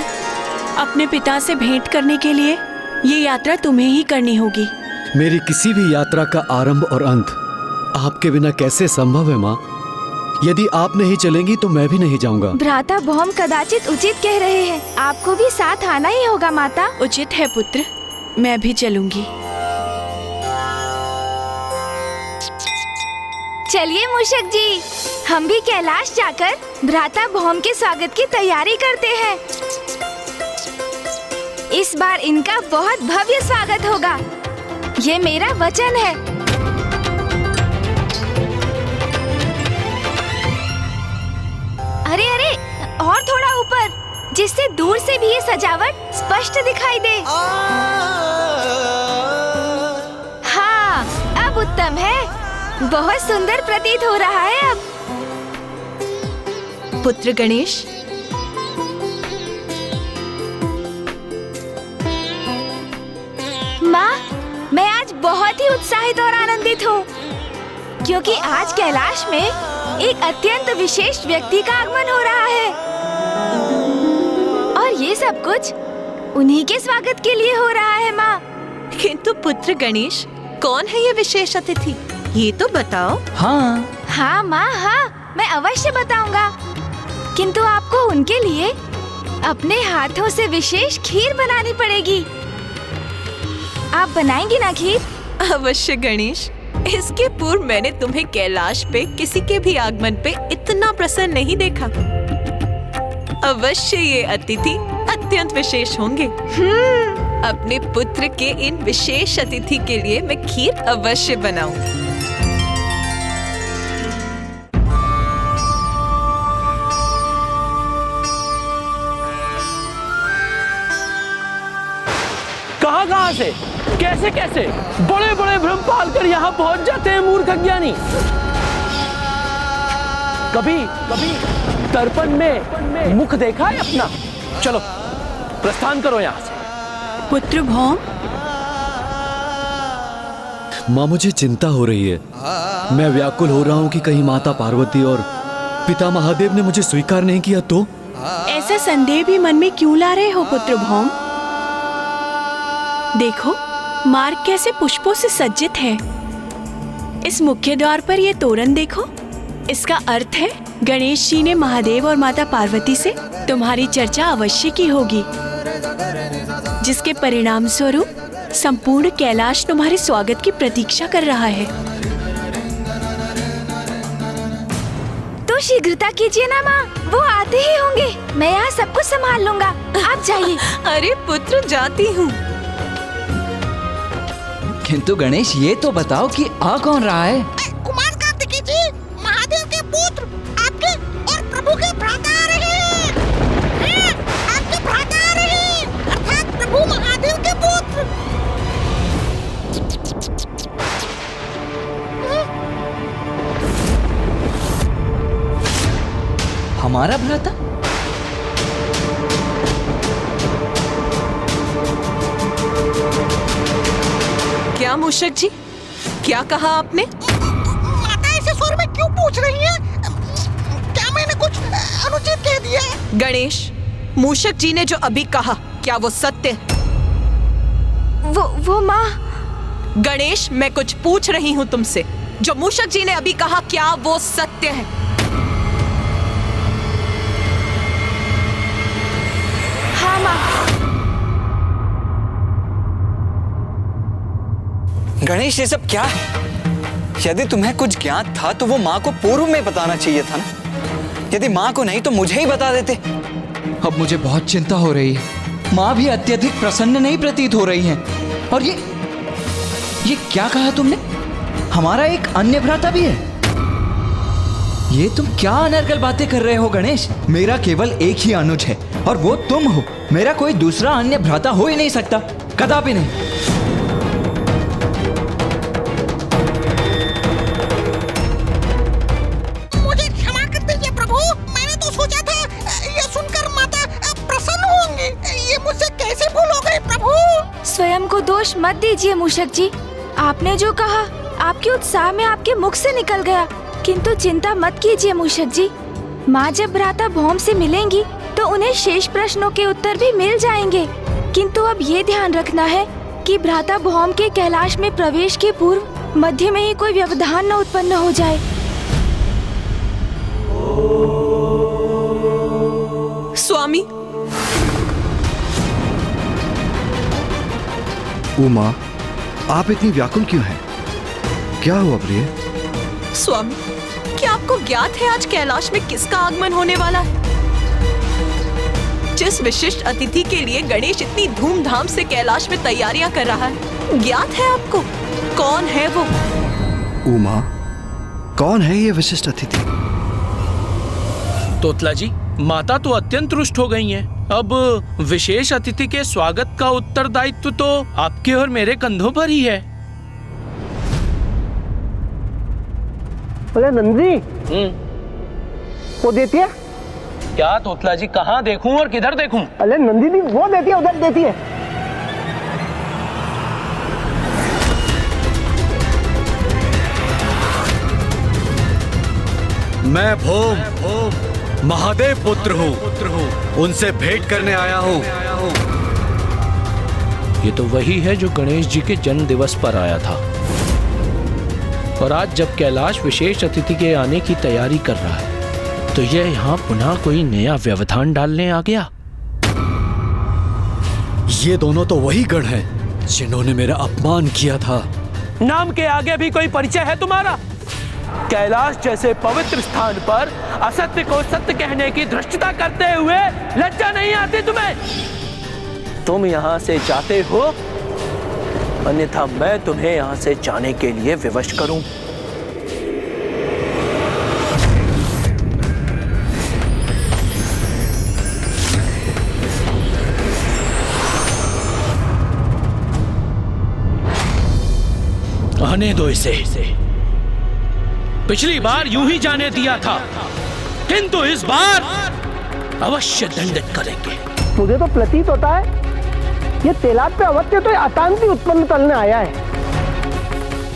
अपने पिता से भेंट करने के लिए ये यात्रा तुम्हें ही करनी होगी। मेरी किसी भी यात्रा का आरंभ और अंत आपके बिना कैसे संभव है माँ? यदि आप नहीं चलेंगी तो मैं भी नहीं जाऊंगा। भ्राता भौम कदाचित उचित कह रहे हैं, आपको भी साथ आना ही होगा माता। उचित है पुत्र, मैं भी चलूंगी। चलिए मूषक जी, हम भी कैलाश जाकर भ्राता भौम के स्वागत की तैयारी करते हैं। इस बार इनका बहुत भव्य स्वागत होगा, ये मेरा वचन है। जिससे दूर से भी ये सजावट स्पष्ट दिखाई दे। हाँ, अब उत्तम है। बहुत सुंदर प्रतीत हो रहा है अब। पुत्र गणेश, माँ, मैं आज बहुत ही उत्साहित और आनंदित हूँ, क्योंकि आज कैलाश में एक अत्यंत विशेष व्यक्ति का आगमन हो रहा है और ये सब कुछ उन्हीं के स्वागत के लिए हो रहा है माँ। किंतु पुत्र गणेश, कौन है ये विशेष अतिथि, ये तो बताओ। हाँ माँ, हाँ, मैं अवश्य बताऊंगा, किंतु आपको उनके लिए अपने हाथों से विशेष खीर बनानी पड़ेगी। आप बनाएंगी ना खीर? अवश्य गणेश। इसके पूर्व मैंने तुम्हें कैलाश पे किसी के भी आगमन पे इतना प्रसन्न नहीं देखा। अवश्य ये अतिथि अत्यंत विशेष होंगे। अपने पुत्र के इन विशेष अतिथि के लिए मैं खीर अवश्य बनाऊंगी। कहाँ से, कैसे कैसे बड़े बड़े भ्रम पाल कर यहाँ पहुँच जाते हैं मूर्ख अज्ञानी। कभी कभी दर्पण में मुख देखा है अपना? चलो प्रस्थान करो यहाँ से। पुत्र भौम, माँ, मुझे चिंता हो रही है। मैं व्याकुल हो रहा हूँ कि कहीं माता पार्वती और पिता महादेव ने मुझे स्वीकार नहीं किया तो? ऐसा संदेह भी मन में क्यों ला रहे हो पुत्र भौम? देखो, मार्ग कैसे पुष्पों से सज्जित है। इस मुख्य द्वार पर ये तोरण देखो। इसका अर्थ है गणेश जी ने महादेव और माता पार्वती से तुम्हारी चर्चा अवश्य की होगी, जिसके परिणाम स्वरूप संपूर्ण कैलाश तुम्हारे स्वागत की प्रतीक्षा कर रहा है। तो शीघ्रता कीजिए ना माँ, वो आते ही होंगे। मैं यहाँ सब कुछ संभाल लूंगा, आप जाइए। अरे पुत्र, जाती हूँ। किंतु गणेश, ये तो बताओ कि आ कौन रहा है? कुमार कार्तिकेय जी, महादेव के पुत्र, आपके और प्रभु के भ्राता आ रहे हैं। आपके भ्राता आ रहे हैं, अर्थात प्रभु महादेव के पुत्र। हमारा भ्राता? क्या मूषक जी, क्या कहा आपने? माता ऐसे स्वर में क्यों पूछ रही हैं? क्या मैंने कुछ अनुचित कह दिया? गणेश, मूषक जी ने जो अभी कहा, क्या वो सत्य? वो माँ। गणेश, मैं कुछ पूछ रही हूँ तुमसे। जो मूषक जी ने अभी कहा, क्या वो सत्य है? हाँ माँ। गणेश, ये सब क्या है? यदि तुम्हें कुछ ज्ञात था तो वो माँ को पूर्व में बताना चाहिए था ना। यदि माँ को नहीं तो मुझे ही बता देते। अब मुझे बहुत चिंता हो रही है। माँ भी अत्यधिक प्रसन्न नहीं प्रतीत हो रही हैं। और ये क्या कहा तुमने? हमारा एक अन्य भ्राता भी है? ये तुम क्या अनर्गल बातें कर रहे हो गणेश? मेरा केवल एक ही अनुज है और वो तुम हो। मेरा कोई दूसरा अन्य भ्राता हो ही नहीं सकता, कदापि नहीं। स्वयं को दोष मत दीजिए मूषक जी। आपने जो कहा आपके उत्साह में आपके मुख से निकल गया, किंतु चिंता मत कीजिए मूषक जी। माँ जब भ्राता भौम से मिलेंगी तो उन्हें शेष प्रश्नों के उत्तर भी मिल जाएंगे। किंतु अब ये ध्यान रखना है कि भ्राता भौम के कैलाश में प्रवेश के पूर्व मध्य में ही कोई व्यवधान न उत्पन्न हो जाए। स्वामी। उमा, आप इतनी व्याकुल क्यों हैं? क्या हुआ प्रिय? स्वामी, क्या आपको ज्ञात है आज कैलाश में किसका आगमन होने वाला है? जिस विशिष्ट अतिथि के लिए गणेश इतनी धूमधाम से कैलाश में तैयारियां कर रहा है, ज्ञात है आपको? कौन है वो? उमा, कौन है ये विशिष्ट अतिथि? तोतला जी, माता तो अत्यंत रुष्ट हो गई हैं। अब विशेष अतिथि के स्वागत का उत्तरदायित्व तो आपके और मेरे कंधों पर ही है। अरे नंदी, वो देती है क्या तोतला जी? कहाँ देखूं और किधर देखूं? अरे नंदी दी वो देती है, उधर देती है। मैं भोम महादेव पुत्र हूँ, उनसे भेंट करने आया हूँ। ये तो वही है जो गणेश जी के जन्म दिवस पर आया था। और आज जब कैलाश विशेष अतिथि के आने की तैयारी कर रहा है तो यह यहाँ पुनः कोई नया व्यवधान डालने आ गया। ये दोनों तो वही गण हैं जिन्होंने मेरा अपमान किया था। नाम के आगे भी कोई परिचय है तुम्हारा? कैलाश जैसे पवित्र स्थान पर असत्य को सत्य कहने की धृष्टता करते हुए लज्जा नहीं आती तुम्हें? तुम यहाँ से जाते हो, अन्यथा मैं तुम्हें यहाँ से जाने के लिए विवश करूं। आने दो इसे। पिछली बार यूं ही जाने दिया था, किंतु इस बार अवश्य दंडित करेंगे। मुझे तो प्रतीत होता है ये तेलाब पे अवत्य तो अशांति उत्पन्न करने आया है।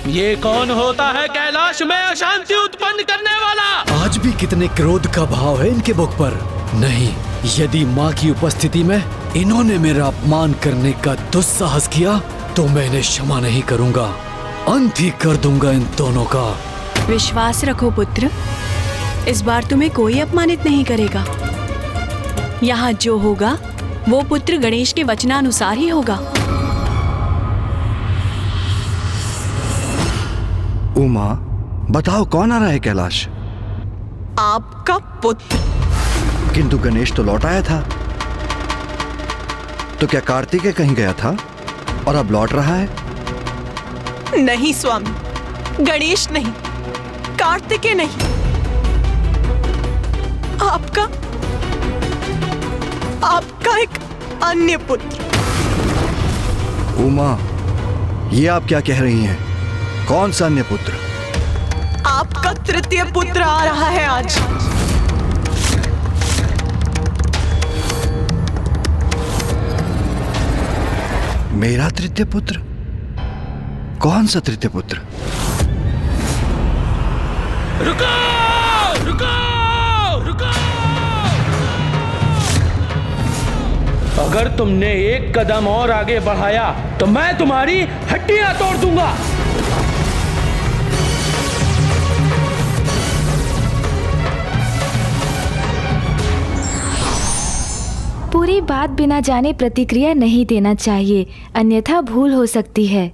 ये कौन होता है कैलाश में अशांति उत्पन्न करने वाला? आज भी कितने क्रोध का भाव है इनके मुख पर। नहीं, यदि माँ की उपस्थिति में इन्होंने मेरा अपमान करने का दुस्साहस किया तो मैं इन्हें क्षमा नहीं करूंगा। अंत ही कर दूंगा इन दोनों का। विश्वास रखो पुत्र, इस बार तुम्हें कोई अपमानित नहीं करेगा। यहाँ जो होगा वो पुत्र गणेश के वचनानुसार ही होगा। उमा, बताओ कौन आ रहा है कैलाश? आपका पुत्र। किंतु गणेश तो लौट आया था। तो क्या कार्तिकेय कहीं गया था और अब लौट रहा है? नहीं स्वामी, गणेश नहीं, कार्तिकेय नहीं, आपका एक अन्य पुत्र। उमा, ये आप क्या कह रही हैं? कौन सा अन्य पुत्र? आपका तृतीय पुत्र आ रहा है आज। मेरा तृतीय पुत्र? कौन सा तृतीय पुत्र? रुको, रुको, रुको। अगर तुमने एक कदम और आगे बढ़ाया तो मैं तुम्हारी हड्डियां तोड़ दूंगा। पूरी बात बिना जाने प्रतिक्रिया नहीं देना चाहिए, अन्यथा भूल हो सकती है।